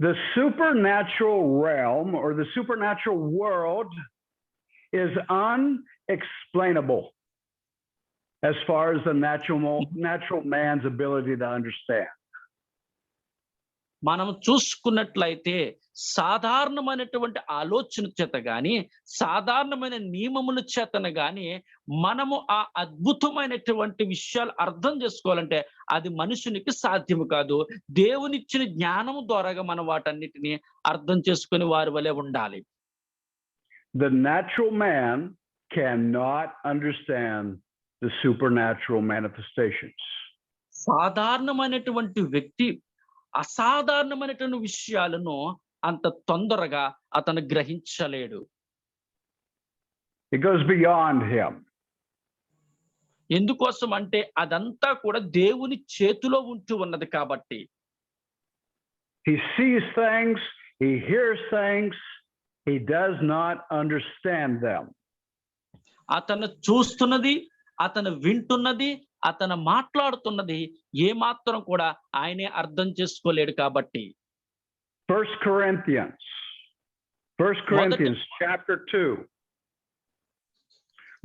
The supernatural realm or the supernatural world is unexplainable as far as the natural man's ability to understand. మనం చూసుకున్నట్లయితే సాధారణమైనటువంటి ఆలోచన చేత గాని సాధారణమైన నియమముల చేతన గాని మనము ఆ అద్భుతమైనటువంటి విషయాలు అర్థం చేసుకోవాలంటే అది మనుషునికి సాధ్యము కాదు. దేవునిచ్చిన జ్ఞానము ద్వారాగా మనం వాటన్నిటిని అర్థం చేసుకుని వారి వలె ఉండాలి. The natural man cannot understand the supernatural manifestations. సాధారణమైనటువంటి వ్యక్తి అసాధారణమైనటువంటి విషయాలను అంత తొందరగా అతను గ్రహించలేడు. It goes beyond him. ఎందుకోసం అంటే అదంతా కూడా దేవుని చేతిలో ఉంటూ ఉన్నది కాబట్టి. He sees things, he hears things, he does not understand them. అతను చూస్తున్నది, అతను వింటున్నది, అతను మాట్లాడుతున్నది ఏ మాత్రం కూడా ఆయనే అర్థం చేసుకోలేడు కాబట్టి. 1 Corinthians chapter 2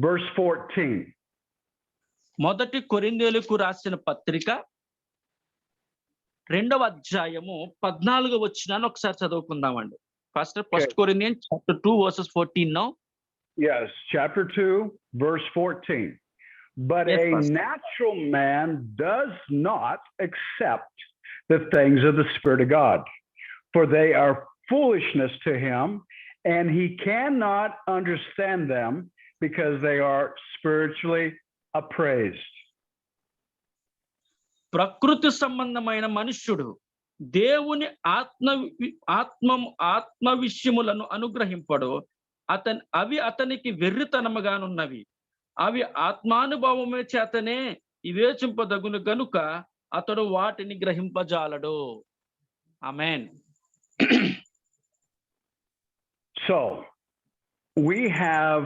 verse 14. మొదటి కొరింథీయులకు రాసిన పత్రిక 2వ అధ్యాయము 14వ వచనాన్ని ఒకసారి చదువుకుందామండి. First Corinthians chapter 2 verses 14 now. Yes, chapter 2 verse 14. But Yes, a Pastor. natural man does not accept the things of the Spirit of God, for they are foolishness to him, and he cannot understand them because they are spiritually appraised. ప్రకృతి సంబంధమైన మనుష్యుడు దేవుని ఆత్మ విషయములను అనుగ్రహింపడు, అవి అతనికి వెర్రితనముగానున్నవి, అవి ఆత్మానుభవమే చేతనే వివేచింపదగును గనుక అతడు వాటిని గ్రహింపజాలడు. ఆమేన్. So we have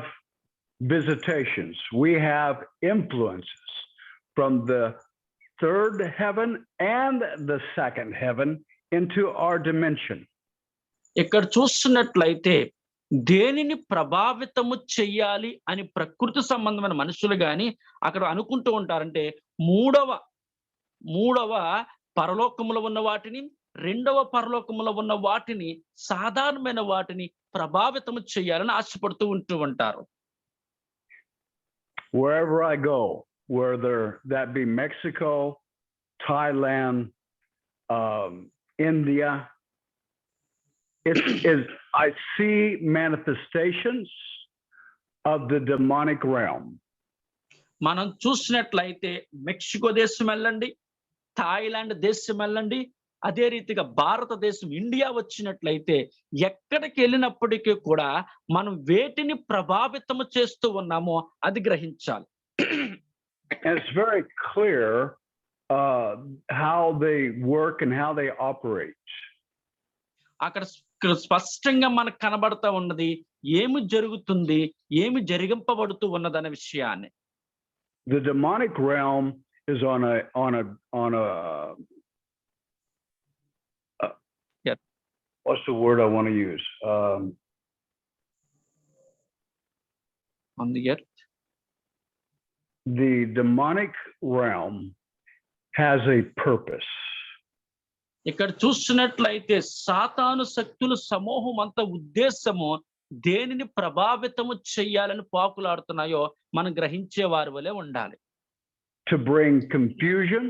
visitations, we have influences from the third heaven and the second heaven into our dimension. ఇక్కడ చూస్తున్నట్లయితే దేనిని ప్రభావితము చెయ్యాలి అని ప్రకృతి సంబంధమైన మనుషులు గాని అక్కడ అనుకుంటూ ఉంటారంటే మూడవ పరలోకములో ఉన్న వాటిని, 2వ పరలోకములో ఉన్న వాటిని, సాధారణమైన వాటిని ప్రభావితము చెయ్యాలని ఆశపడుతూ ఉంటూ ఉంటారు. Wherever I go, whether that be Mexico, Thailand, India, I see manifestations of the demonic realm. మనం చూసినట్లయితే మెక్సికో దేశం వెళ్ళండి, థాయిలాండ్ దేశం వెళ్ళండి, అదే రీతిగా భారతదేశం ఇండియా వచ్చినట్లయితే ఎక్కడికి వెళ్ళినప్పటికీ కూడా మనం వేటిని ప్రభావితము చేస్తూ ఉన్నామో అది గ్రహించాలి. And it's very clear how they work and how they operate. అక్కడ స్పష్టంగా మనకు కనబడతా ఉన్నది ఏమి జరుగుతుంది, ఏమి జరిగింపబడుతూ ఉన్నదనే విషయాన్ని. The demonic realm is on a Yeah. What's the word I want to use? On the earth. The demonic realm has a purpose. ఇక్కడ చూసినట్లయితే సాతాను శక్తుల సమూహం అంత ఉద్దేశము దేనిని ప్రభావితము చెయ్యాలని పాకులాడుతున్నాయో మనం గ్రహించే వారి వలె ఉండాలి. To bring confusion,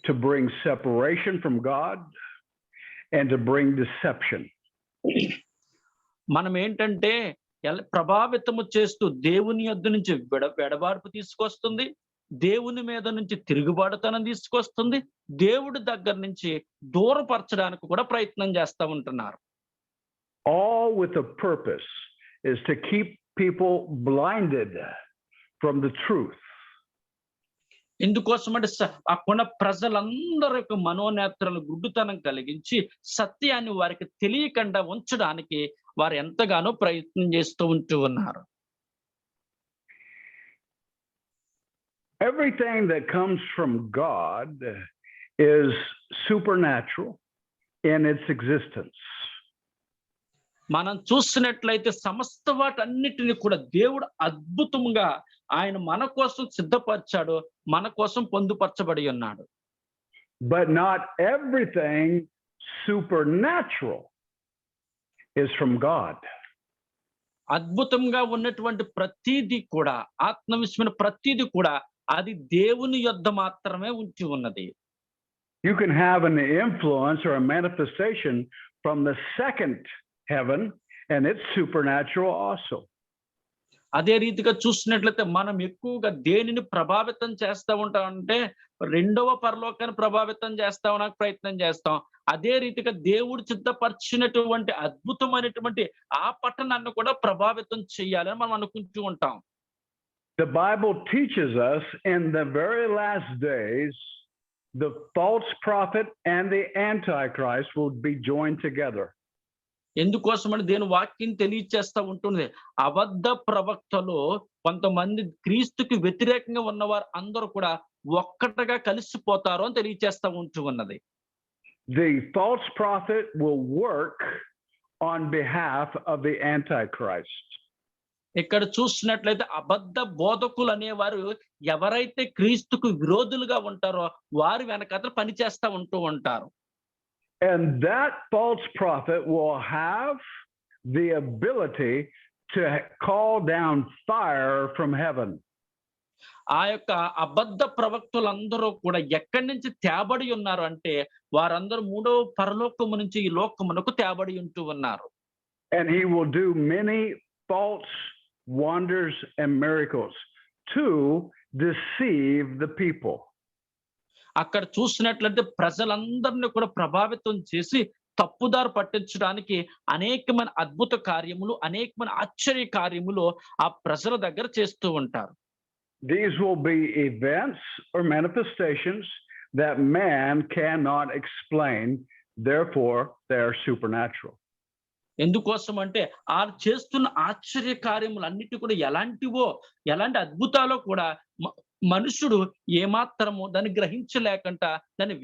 to bring separation from God, and to bring deception. మనం ఏంటంటే ప్రభావితము చేస్తూ దేవుని యొద్ద నుంచి వెడబార్పు తీసుకొస్తుంది, దేవుని మీద నుంచి తిరుగుబాటుతనం తీసుకొస్తుంది, దేవుడి దగ్గర నుంచి దూరపరచడానికి కూడా ప్రయత్నం చేస్తూ ఉంటున్నారు. All with a purpose is to keep people blinded from the truth. ఎందుకోసమంటే అక్కడ ప్రజలందరి యొక్క మనోనేత్రాలు గుడ్డుతనం కలిగించి సత్యాన్ని వారికి తెలియకుండా ఉంచడానికి వారు ఎంతగానో ప్రయత్నం చేస్తూ ఉంటూ ఉన్నారు. Everything that comes from God is supernatural in its existence. మనం చూసినట్లయితే సమస్త వాటన్నిటిని కూడా దేవుడు అద్భుతంగా ఆయన మన కోసం సిద్ధపరిచాడు, మన కోసం పొందుపరచబడి ఉన్నాడు. But not everything supernatural is from God. అద్భుతంగా ఉన్నటువంటి ప్రతిదీ కూడా, ఆత్మవిశ్వమైన ప్రతిదీ కూడా అది దేవుని యొద్ద మాత్రమే ఉంచి ఉన్నది. You can have an influence or a manifestation from the second heaven, and it's supernatural also. అదే రీతిగా చూసినట్లయితే మనం ఎక్కువగా దేనిని ప్రభావితం చేస్తూ ఉంటామంటే రెండవ పరలోకాన్ని ప్రభావితం చేస్తామని ప్రయత్నం చేస్తాం. అదే రీతిగా దేవుడు సిద్ధపరిచినటువంటి అద్భుతమైనటువంటి ఆ పట్టణాన్ని కూడా ప్రభావితం చేయాలని మనం అనుకుంటూ ఉంటాం. The Bible teaches us in the very last days, the false prophet and the antichrist will be joined together. ఎందుకోసమని దేని వాక్యం తెలియచేస్తూ ఉంటుంది. అబద్ధ ప్రవక్తలు కొంతమంది క్రీస్తుకి వ్యతిరేకంగా ఉన్నవారు అందరూ కూడా ఒక్కటగా కలిసిపోతారు అని తెలియచేస్తూ ఉంటూ ఉన్నది. The false prophet will work on behalf of the antichrist. ఇక్కడ చూసినట్లయితే అబద్ధ బోధకులు అనేవారు ఎవరైతే క్రీస్తుకు విరోధులుగా ఉంటారో వారి వెనకాల పనిచేస్తూ ఉంటూ ఉంటారు. And that false prophet will have the ability to call down fire from heaven. ఆ యొక్క అబద్ధ ప్రవక్తలందరూ కూడా ఎక్కడి నుంచి తేబడి ఉన్నారు అంటే వారందరూ మూడవ పరలోకము నుంచి ఈ లోకమునకు తేబడి ఉంటూ ఉన్నారు. And he will do many false wonders and miracles to deceive the people. అక్కడ చూసినట్లయితే ప్రజలందరినీ కూడా ప్రభావితం చేసి తప్పుదారి పట్టించడానికి అనేకమైన అద్భుత కార్యములు, అనేకమైన ఆశ్చర్య కార్యములు ఆ ప్రజల దగ్గర చేస్తూ ఉంటారు. These will be events or manifestations that man cannot explain, therefore they are supernatural. ఎందుకోసం అంటే ఆ చేస్తున్న ఆశ్చర్య కార్యములు అన్నిటి కూడా ఎలాంటి అద్భుతాలో కూడా మనుషుడు ఏమాత్రము దాన్ని గ్రహించలేకుండా దాన్ని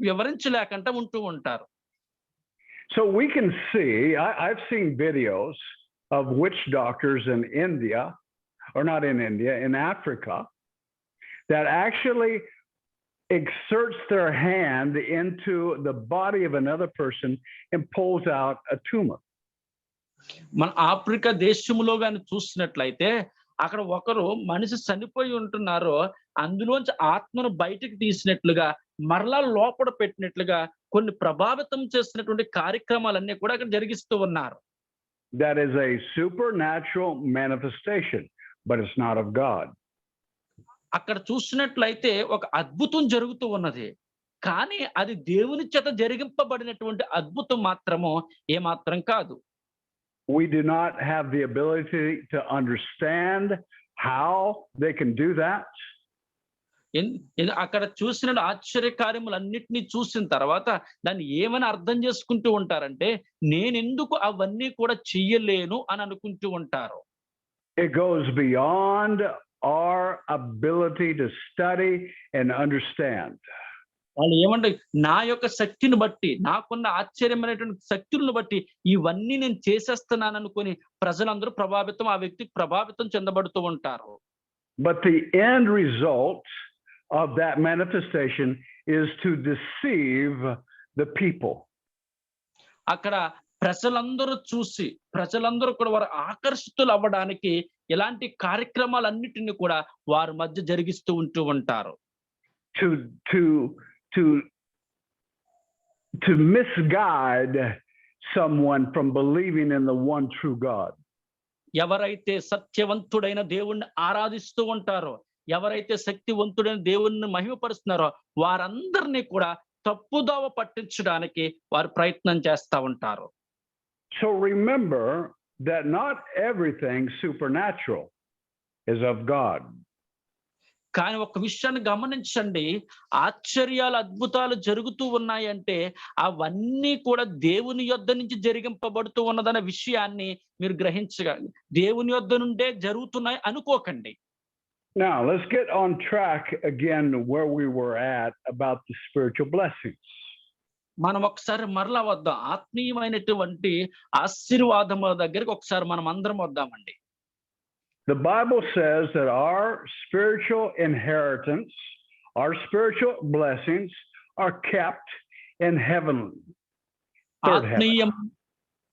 వివరించలేకుండా ఉంటూ ఉంటారు. So we can see, I've seen videos of witch doctors in India, or not in India, in Africa, that actually exerts their hand into the body of another person and pulls out a tumor. మన Africa దేశంలో గాని చూసినట్లయితే అక్కడ ఒకరు మనిషి చనిపోయి ఉంటున్నారు, అందులోంచి ఆత్మను బయటికి తీసినట్లుగా మరలా లోపల పెట్టినట్లుగా కొన్ని ప్రభావితం చేసినటువంటి కార్యక్రమాలన్నీ కూడా అక్కడ జరిగిస్తూ ఉన్నారు. That is a supernatural manifestation. but it's not of God. అక్కడ చూసినట్లయితే ఒక అద్భుతం జరుగుతూ ఉన్నది. కానీ అది దేవుని చేత జరిగింపబడినటువంటి అద్భుతం మాత్రము ఏమాత్రం కాదు. We do not have the ability to understand how they can do that. అక్కడ చూసిన ఆశ్చర్యకార్యములన్నిటినీ చూసిన తర్వాత దాన్ని ఏమని అర్థం చేసుకుంటూ ఉంటారంటే, నేనెందుకు అవన్నీ కూడా చెయ్యలేను అని అనుకుంటూ ఉంటారు. It goes beyond our ability to study and understand. వాళ్ళు ఏమంటే, నా యొక్క శక్తిని బట్టి, నాకున్న ఆశ్చర్యమైనటువంటి శక్తులను బట్టి ఇవన్నీ నేను చేసేస్తున్నాను అనుకుని ప్రజలందరూ ఆ వ్యక్తికి ప్రభావితం చెందబడుతూ ఉంటారు. But the end result of that manifestation is to deceive the people. అక్కడ ప్రజలందరూ కూడా వారు ఆకర్షితులు అవ్వడానికి ఇలాంటి కార్యక్రమాలన్నిటిని కూడా వారి మధ్య జరిగిస్తూ ఉంటూ ఉంటారు. To misguide someone from believing in the one true God. ఎవరైతే సత్యవంతుడైన దేవుణ్ణి ఆరాధిస్తూ ఉంటారో, ఎవరైతే శక్తివంతుడైన దేవుణ్ణి మహిమపరుస్తున్నారో వారందరినీ కూడా తప్పుదోవ పట్టించడానికి వారు ప్రయత్నం చేస్తూ ఉంటారు. So remember that not everything supernatural is of God. కానీ ఒక విషయాన్ని గమనించండి, ఆశ్చర్యాలు అద్భుతాలు జరుగుతూ ఉన్నాయంటే అవన్నీ కూడా దేవుని యొద్ద నుంచి జరిగింపబడుతూ ఉన్నదనే విషయాన్ని మీరు గ్రహించగలి. దేవుని యొద్ద నుండే జరుగుతున్నాయి అనుకోకండి. Now let's get on track again where we were at about the spiritual blessings. మనం ఒకసారి మరలా వద్దాం, ఆత్మీయమైనటువంటి ఆశీర్వాదముల దగ్గరికి ఒకసారి మనం అందరం వద్దామండి. The Bible says that our spiritual inheritance, our spiritual blessings are kept in heaven.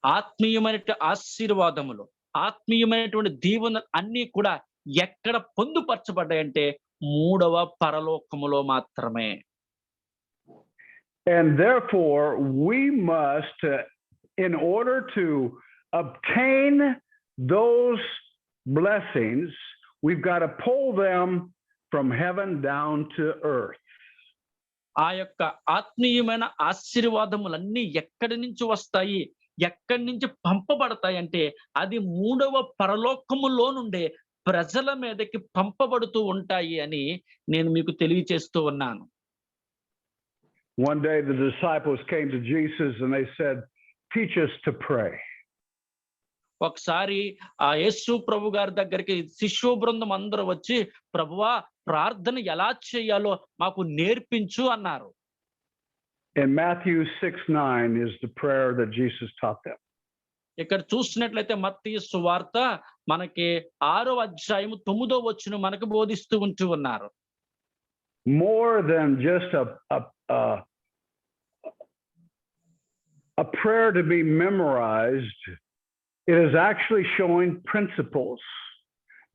ఆత్మీయమైన ఆశీర్వాదములు, ఆత్మీయమైనటువంటి దీవెనలు అన్నీ కూడా ఎక్కడ పొందుపరచబడ్డాయంటే మూడవ పరలోకములో మాత్రమే. And therefore we must, in order to obtain those blessings, we've got to pull them from heaven down to earth. ఆ యొక్క ఆత్మీయమైన ఆశీర్వాదములన్నీ ఎక్కడి నుంచి వస్తాయి, ఎక్కడి నుంచి పంపబడతాయి అంటే అది మూడవ పరలోకములో నుండే ప్రజల మీదకి పంపబడుతూ ఉంటాయి అని నేను మీకు తెలియచేస్తూ ఉన్నాను. One day the disciples came to Jesus and they said, "Teach us to pray." ఒకసారి ఆ యేసు ప్రభు గారి దగ్గరికి శిష్యు బృందం అందరూ వచ్చి, ప్రభువా ప్రార్థన ఎలా చేయాలో మాకు నేర్పించు అన్నారు. And Matthew 6:9 is the prayer that Jesus taught them. ఇక్కడ చూసినట్లయితే మత్తయి సువార్త మనకి 6వ అధ్యాయము 9వ వచనం మనకు బోధిస్తూ ఉంటూ ఉన్నారు. More than just a prayer to be memorized, it is actually showing principles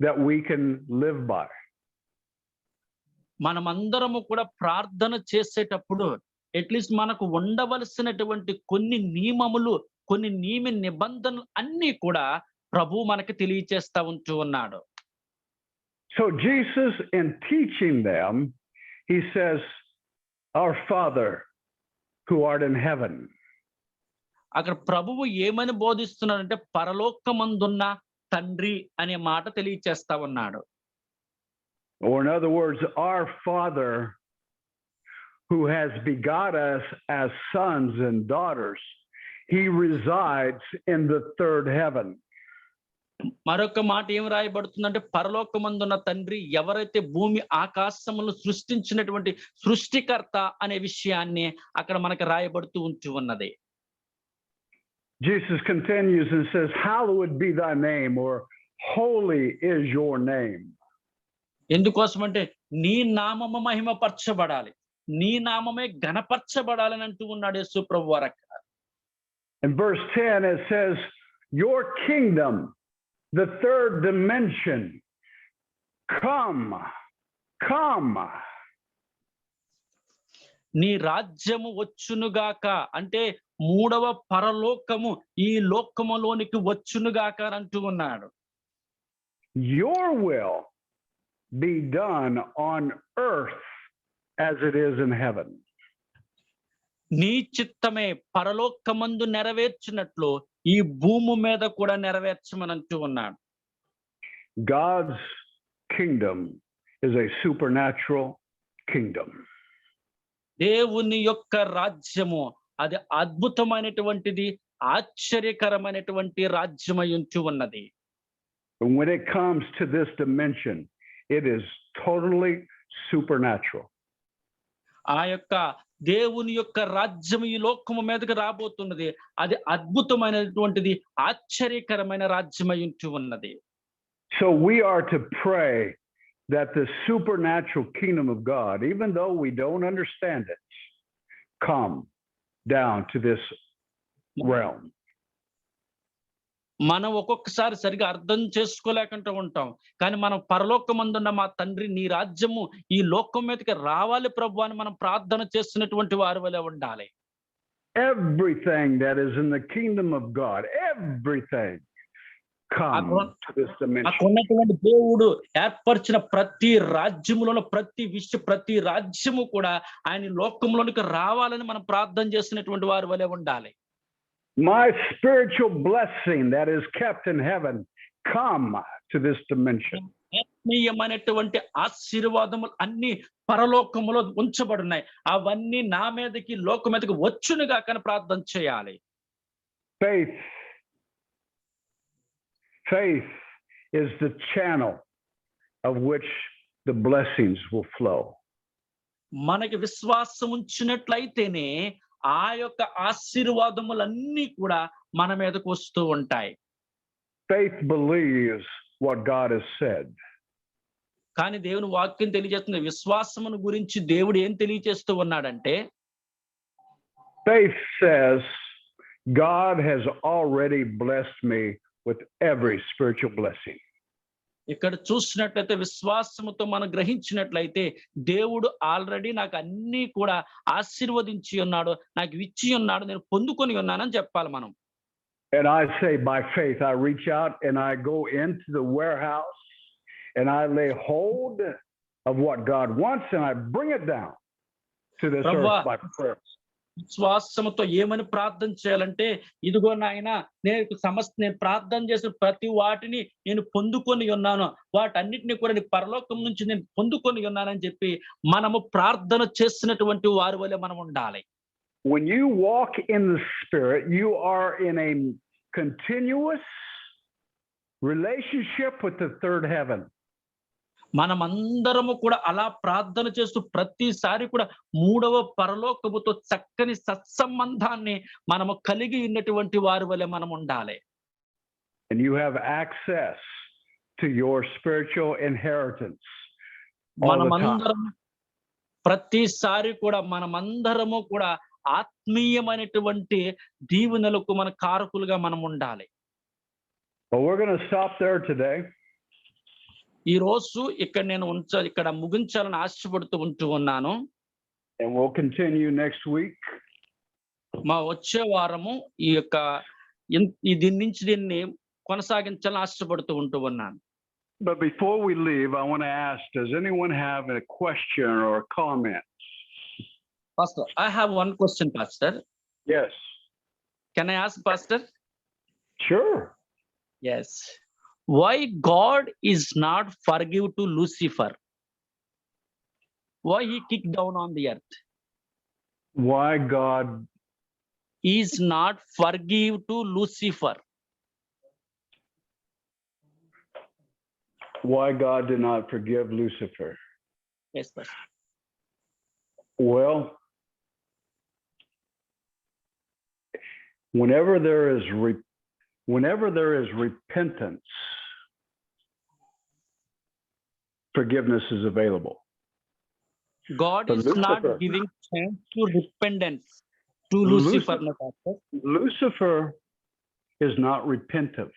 that we can live by. మనమందరము కూడా ప్రార్థన చేసేటప్పుడు అట్లీస్ట్ మనకు ఉండవలసినటువంటి కొన్ని నియమములు, కొన్ని నిబంధనలు అన్నీ కూడా ప్రభు మనకి తెలియచేస్తా ఉంటూ ఉన్నాడు. So Jesus, in teaching them, he says, "Our Father who art in heaven." అక్కడ ప్రభువు ఏమని బోధిస్తున్నాడంటే పరలోకమందున్న తండ్రి అనే మాట తెలియచేస్తా ఉన్నాడు. Or in other words, our Father who has begot us as sons and daughters, he resides in the third heaven. మరొక మాట ఏం రాయబడుతుందంటే పరలోకమందున్న తండ్రి ఎవరైతే భూమి ఆకాశములను సృష్టించినటువంటి సృష్టికర్త అనే విషయాన్ని అక్కడ మనకు రాయబడుతూ ఉంటూ ఉన్నది. Jesus continues and says, "Hallowed be thy name," or "Holy is your name." ఎందుకోసమంటే నీ నామము మహిమపరచబడాలి, నీ నామమే ఘనపరచబడాలని అంటూ ఉన్నాడు యేసు ప్రభువారు అక్కడ. In verse 10 it says, "Your kingdom, the third dimension, come." నీ రాజ్యము వచ్చునుగాక అంటే మూడవ పరలోకము ఈ లోకములోనికి వచ్చునుగాక అని అంటూ ఉన్నాడు. your will be done on earth as it is in heaven. నీ చిత్తమే పరలోకమందు నెరవేర్చినట్లు ఈ భూమి మీద కూడా నెరవేర్చమని అంటూ ఉన్నాడు. God's kingdom is a supernatural kingdom. దేవుని యొక్క రాజ్యము అది అద్భుతమైనటువంటిది, ఆశ్చర్యకరమైనటువంటి రాజ్యమై ఉంటూ ఉన్నది. And when it comes to this dimension, it is totally supernatural. ఆ యొక్క దేవుని యొక్క రాజ్యం ఈ లోకము మీదకి రాబోతున్నది, అది అద్భుతమైనటువంటిది, ఆశ్చర్యకరమైన రాజ్యమై ఉంటూ ఉన్నది. So we are to pray that the supernatural kingdom of God, even though we don't understand it, come down to this realm. మనం ఒక్కొక్కసారి సరిగా అర్థం చేసుకోలేకుండా ఉంటాం, కానీ మనం పరలోకమందున్న మా తండ్రి నీ రాజ్యము ఈ లోకం మీదకి రావాలి ప్రభు అని మనం ప్రార్థన చేస్తున్నటువంటి వారి వలె ఉండాలి. Everything that is in the kingdom of God, everything come to this dimension. అక్కడున్నటువంటి దేవుడు ఏర్పరిచిన ప్రతి రాజ్యములోని ప్రతి రాజ్యము కూడా ఆయన లోకంలోనికి రావాలని మనం ప్రార్థన చేస్తున్నటువంటి వారి వలె ఉండాలి. My spiritual blessing that is kept in heaven, come to this dimension. ఆత్మీయమైనటువంటి ఆశీర్వాదములు అన్ని పరలోకములో ఉంచబడున్నాయి, అవన్నీ నా మీదకి లోకం మీదకి వచ్చునుగా కానీ ప్రార్థన చేయాలి. Faith is the channel of which the blessings will flow. మనకి విశ్వాసం ఉంచినట్లయితేనే ఆ యొక్క ఆశీర్వాదములన్నీ కూడా మన మీదకు వస్తూ ఉంటాయి. Faith believes what God has said. కానీ దేవుని వాక్యం తెలియజేస్తుంది, విశ్వాసమును గురించి దేవుడు ఏం తెలియజేస్తూ ఉన్నాడంటే, Faith says God has already blessed me with every spiritual blessing. ఇక్కడ చూసినట్లయితే విశ్వాసముతో మనం గ్రహించినట్లయితే దేవుడు ఆల్రెడీ నాకు అన్ని కూడా ఆశీర్వదించి ఉన్నాడు, నాకు ఇచ్చి ఉన్నాడు, నేను పొందుకొని ఉన్నానని చెప్పాలి మనం. And I say by faith, I reach out and I go into the warehouse and I lay hold of what God wants and I bring it down to this earth by prayer. విశ్వాసముతో ఏమని ప్రార్థన చేయాలంటే, ఇదిగో నాయన నేను ప్రార్థన చేసిన ప్రతి వాటిని నేను పొందుకొని ఉన్నాను, వాటన్నిటిని కూడా నీ పరలోకం నుంచి నేను పొందుకొని ఉన్నానని చెప్పి మనము ప్రార్థన చేసినటువంటి వారి వలె మనం ఉండాలి. When you walk in the Spirit, you are in a continuous relationship with the third heaven. మనమందరము కూడా అలా ప్రార్థన చేస్తూ ప్రతిసారి కూడా మూడవ పరలోకముతో చక్కని సత్సంబంధాన్ని మనము కలిగి ఉన్నటువంటి వారి వలె మనం ఉండాలి. And you have access to your spiritual inheritance. మనమందరం ప్రతిసారి కూడా మనమందరము కూడా ఆత్మీయమైనటువంటి దీవెనలకు మన కారకులుగా మనం ఉండాలి. But we're going to stop there today. ఈ రోజు ఇక్కడ ముగించాలని ఆశపడుతూ ఉంటూ ఉన్నాను. And we'll continue next week. మా వచ్చే వారము దీన్ని కొనసాగించాలని ఆశపడుతూ ఉంటూ ఉన్నాను. But before we leave, I want to ask, does anyone have a question or a comment? Pastor, I have one question, Pastor. Yes. Can I ask, Pastor? Sure. Yes. Why God is not forgive to Lucifer? Why he kicked down on the earth? Why God is not forgive to Lucifer? Why God did not forgive Lucifer? Yes, Pastor. Well, whenever there is repentance, forgiveness is available. God But is Lucifer, not giving chance to repentance to Lucifer. Lucifer is not repentive.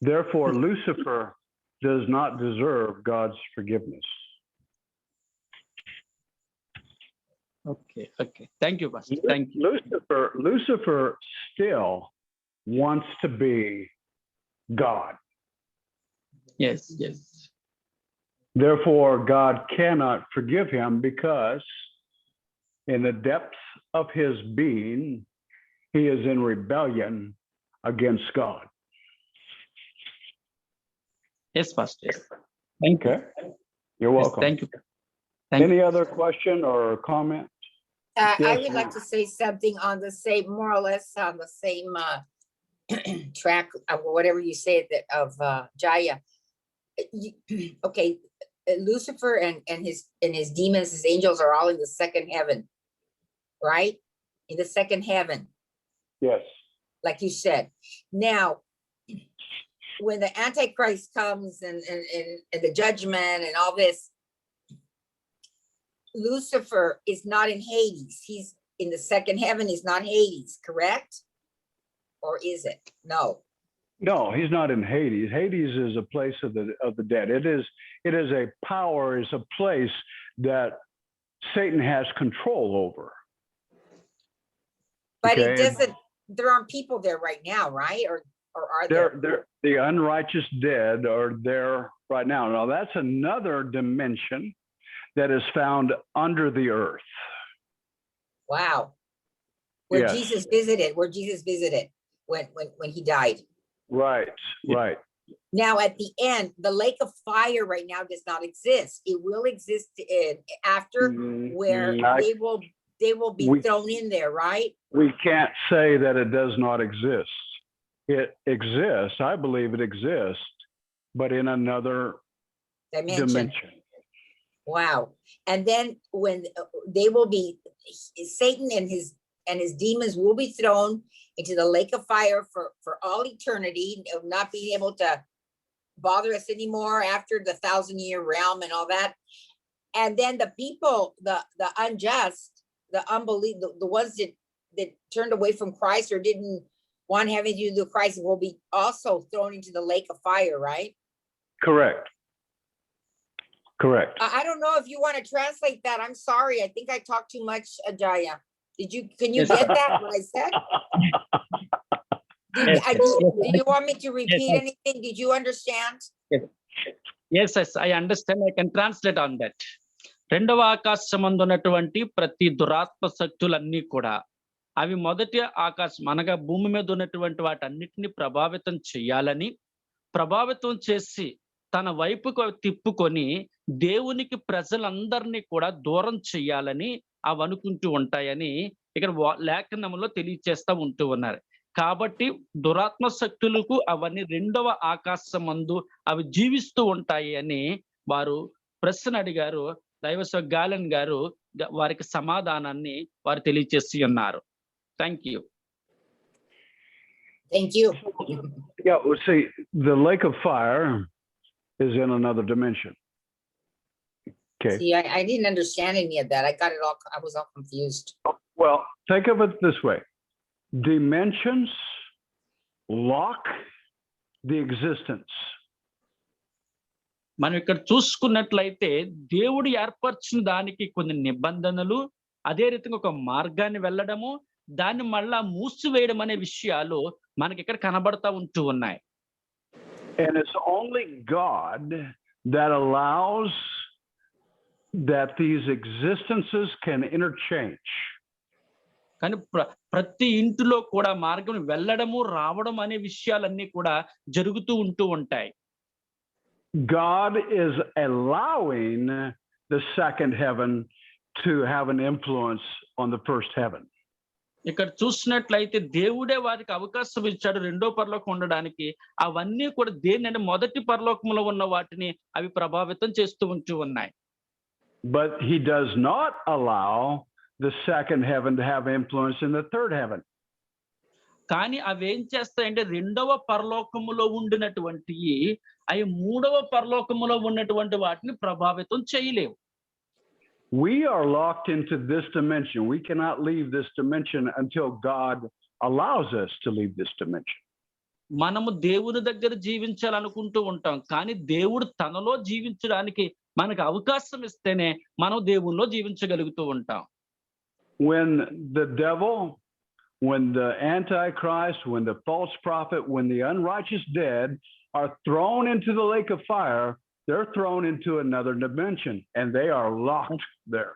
Therefore, Lucifer does not deserve God's forgiveness. Okay. Thank you, Pastor. Thank you. Lucifer still wants to be God. Yes, yes. Therefore, God cannot forgive him because in the depths of his being, he is in rebellion against God. Yes, Pastor. Thank you. Okay? You're Yes, welcome. thank you. Thank Any other question or comment? I Yes, would like ma'am. to say something on the same, more or less on the same track of whatever you say that of Jaya. Okay, Lucifer and his demons, his angels are all in the second heaven, right? In the second heaven, Yes. like you said. Now, when the Antichrist comes and the judgment and all this, Lucifer is not in Hades. He's in the second heaven, is not Hades, correct? Or is it? No. No, he's not in Hades. Hades is a place of the dead. It is a power, is a place that Satan has control over. But Okay? it doesn't, there aren't people there right now, right? Or are there? They're the unrighteous dead are there right now. Now that's another dimension that is found under the earth. Wow. Where Yes. Jesus visited when he died. Right, right. Now at the end, the lake of fire right now does not exist. It will exist after where they will be thrown in there, right? We can't say that it does not exist. It exists. I believe it exists, but in another dimension. Wow. And then when they will be, Satan and his demons will be thrown into the lake of fire for all eternity, of not being able to bother us anymore after the 1,000-year realm and all that. And then the people, the unjust, the unbelievable, the ones that turned away from Christ or didn't want having to do with Christ will be also thrown into the lake of fire, right? Correct. Correct. I don't know if you want to translate that. I'm sorry. I think I talked too much, Ajaya. Can you Yes. get that, what I said? Do you want me to repeat anything? Did you understand? Yes, I understand. I can translate on that. రెండవ ఆకాశమందు ఉన్నటువంటి ప్రతి దురాత్మ శక్తులన్నీ కూడా అవి మొదటి ఆకాశం అనగా భూమి మీద ఉన్నటువంటి వాటన్నిటిని ప్రభావితం చేయాలని, ప్రభావితం చేసి తన వైపుకు తిప్పుకొని దేవునికి ప్రజలందరినీ కూడా దూరం చెయ్యాలని అవి అనుకుంటూ ఉంటాయని ఇక్కడ లేఖనంలో తెలియచేస్తా ఉంటూ ఉన్నారు. కాబట్టి దురాత్మ శక్తులకు అవన్నీ రెండవ ఆకాశమందు అవి జీవిస్తూ ఉంటాయి అని వారు ప్రశ్న అడిగారు. దైవసేవకుడు గాలెన్ గారు వారికి సమాధానాన్ని వారు తెలియచేసి ఉన్నారు. Thank you. Thank you. Yeah, well, see, the lake of fire is in another dimension. Okay. See, I didn't understand any of that. I was all confused. Well, think of it this way. Dimensions lock the existence. మనం ఇక్కడ చూసుకున్నట్లయితే దేవుడు ఏర్పరిచిన దానికి కొన్ని నిబంధనలు, అదే రీతిగా ఒక మార్గాన్ని వెళ్ళడము, దాన్ని మళ్ళా మూసివేయడం అనే విషయాలు మనకి ఇక్కడ కనబడతా ఉంటూ ఉన్నాయి. And it's only God that allows that these existences can interchange. కానీ ప్రతి ఇంటిలో కూడా మార్గం వెళ్ళడము, రావడం అనే విషయాలన్నీ కూడా జరుగుతూ ఉంటూ ఉంటాయి. God is allowing the second heaven to have an influence on the first heaven. ఇక్కడ చూసినట్లయితే దేవుడే వారికి అవకాశం ఇచ్చాడు రెండో పరలోకం ఉండడానికి. అవన్నీ కూడా దేనిని మొదటి పరలోకంలో ఉన్న వాటిని అవి ప్రభావితం చేస్తూ ఉంటూ ఉన్నాయి. But he does not allow the second heaven to have influence in the third heaven. కానీ అవి ఏం చేస్తాయంటే రెండవ పరలోకములో ఉండినటువంటి అవి మూడవ పరలోకములో ఉన్నటువంటి వాటిని ప్రభావితం చేయలేవు. We are locked into this dimension. We cannot leave this dimension until God allows us to leave this dimension. మనము దేవుని దగ్గర జీవించాలనుకుంటూ ఉంటాం, కానీ దేవుడు తనలో జీవించడానికి మనకు అవకాశం ఇస్తేనే మనం దేవునిలో జీవించగలుగుతూ ఉంటాం. When the devil when the Antichrist, when the false prophet, when the unrighteous dead are thrown into the lake of fire, they're thrown into another dimension and they are locked there.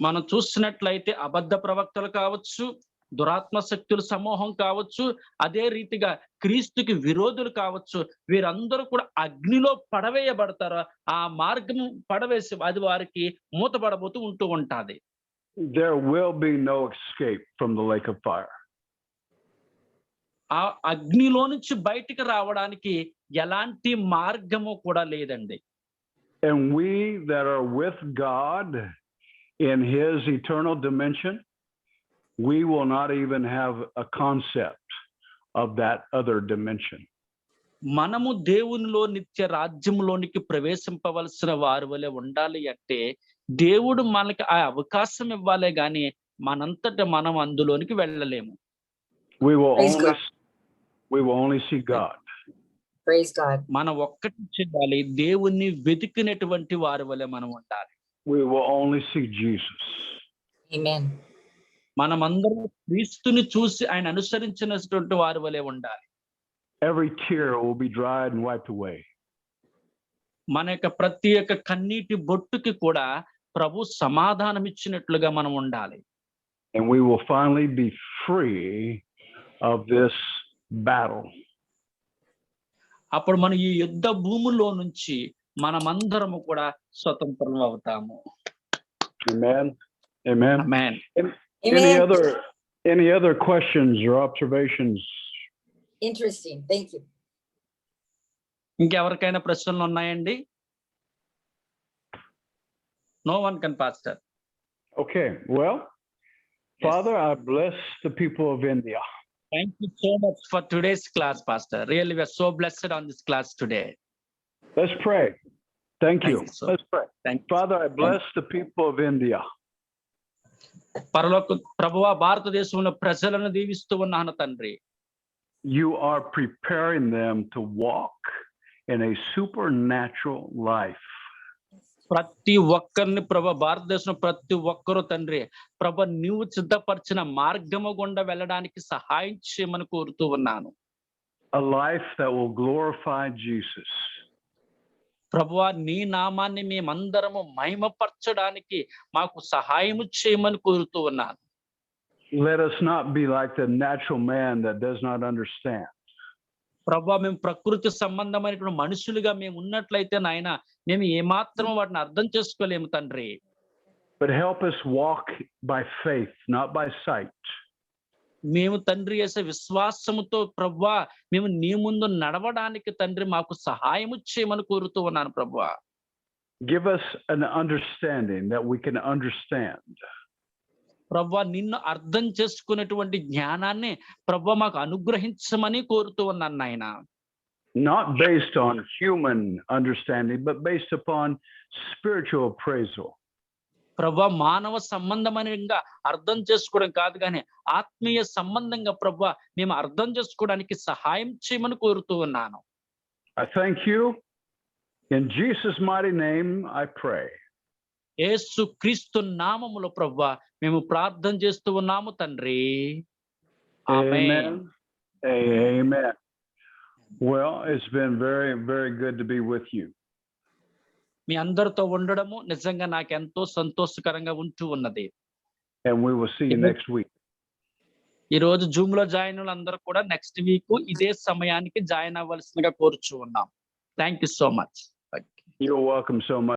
మనం చూసినట్లయితే అబద్ధ ప్రవక్తలు కావచ్చు, దురాత్మ శక్తుల సమూహం కావచ్చు, అదే రీతిగా క్రీస్తుకి విరోధులు కావచ్చు, వీరందరూ కూడా అగ్నిలో పడవేయబడతారు. ఆ మార్గం పడవేసి అది వారికి మూతపడబోతూ ఉంటూ ఉంటాది. There will be no escape from the lake of fire. ఆ అగ్నిలో నుంచి బయటికి రావడానికి ఎలాంటి మార్గము కూడా లేదండి. And we that are with God in his eternal dimension, we will not even have a concept of that other dimension. మనము దేవునిలో నిత్య రాజ్యంలోనికి ప్రవేశింపవలసిన వారి వలె ఉండాలి అంటే దేవుడు మనకి ఆ అవకాశం ఇవ్వాలే గాని మనంతట మనం అందులోనికి వెళ్ళలేము. We will Praise only God. we will only see God. Praise God. మనం ఒక్కటి చేయాలి, దేవుణ్ణి వెతికినటువంటి వారి వలె మనం ఉండాలి. We will only see Jesus. Amen. మనమందరం క్రీస్తుని చూసి ఆయన అనుసరించినటువంటి వారి వలె ఉండాలి. Every tear will be dried and wiped away. మన యొక్క ప్రతి ఒక్క కన్నీటి బొట్టుకి కూడా ప్రభు సమాధానం ఇచ్చినట్లుగా మనం ఉండాలి. And we will finally be free of this battle. అప్పుడు మనం ఈ యుద్ధ భూములో నుంచి మనమందరము కూడా స్వతంత్రం అవుతాము. Amen. Amen. Amen. Amen. Any other questions or observations? Interesting. Thank you. ఇంకెవరికైనా ప్రశ్నలు ఉన్నాయండి? No one can, Pastor. Okay. Well, Yes. Father, I bless the people of India. Thank you so much for today's class, Pastor. Really, we are so blessed on this class today. Let's pray. Thank you. Thank you, sir. Let's pray. Thank you. Father, I bless the people of India. పరలోక ప్రభువా, భారతదేశంలో ప్రజలను దీవిస్తూ ఉన్నాను తండ్రి. You are preparing them to walk in a supernatural life. ప్రతి ఒక్కరిని భారతదేశంలో ప్రతి ఒక్కరు తండ్రి నీవు సిద్ధపరిచిన మార్గము గుండా వెళ్ళడానికి సహాయం చేయమని కోరుతూ ఉన్నాను. A life that will glorify Jesus. ప్రభువా, నీ నామాన్ని మేమందరము మహిమపరచడానికి మాకు సహాయము చేయమని కోరుతూ ఉన్నాను. Let us not be like the natural man that does not understand. ప్రభువా, మేము ప్రకృతి సంబంధమైనటువంటి మనుషులుగా మేము ఉన్నట్లయితే నాయన మేము ఏమాత్రం వాటిని అర్థం చేసుకోలేము తండ్రి. But help us walk by faith, not by sight. మేము తండ్రి చేసే విశ్వాసముతో ప్రభువా మేము నీ ముందు నడవడానికి తండ్రి మాకు సహాయము చేయమని కోరుతూ ఉన్నాను ప్రభువా. Give us an understanding that we can understand. ప్రభువా, నిన్ను అర్థం చేసుకునేటువంటి జ్ఞానాన్ని ప్రభువా మాకు అనుగ్రహించమని కోరుతూ ఉన్నాను నాయన. Not based on human understanding, but based upon spiritual appraisal. ప్రభువా, మానవ సంబంధమైనగా అర్థం చేసుకోవడం కాదు కానీ ఆత్మీయ సంబంధంగా ప్రభువా మేము అర్థం చేసుకోవడానికి సహాయం చేయమని కోరుతూ ఉన్నాను. I thank you. In Jesus' mighty name, I pray. యేసు క్రీస్తు నామములో ప్రభువా మేము ప్రార్థన చేస్తూ ఉన్నాము తండ్రి. ఆమేన్. Amen. Well, it's been very, very good to be with you. మీ అందరితో ఉండడము నిజంగా నాకు ఎంతో సంతోషకరంగా ఉంటూ ఉన్నది. And we will see you next week. ఈ రోజు జూమ్ లో జాయిన్ అందరూ కూడా నెక్స్ట్ వీక్ ఇదే సమయానికి జాయిన్ అవ్వాల్సిందిగా కోరుచూ ఉన్నాం. Thank you so much. You're welcome so much.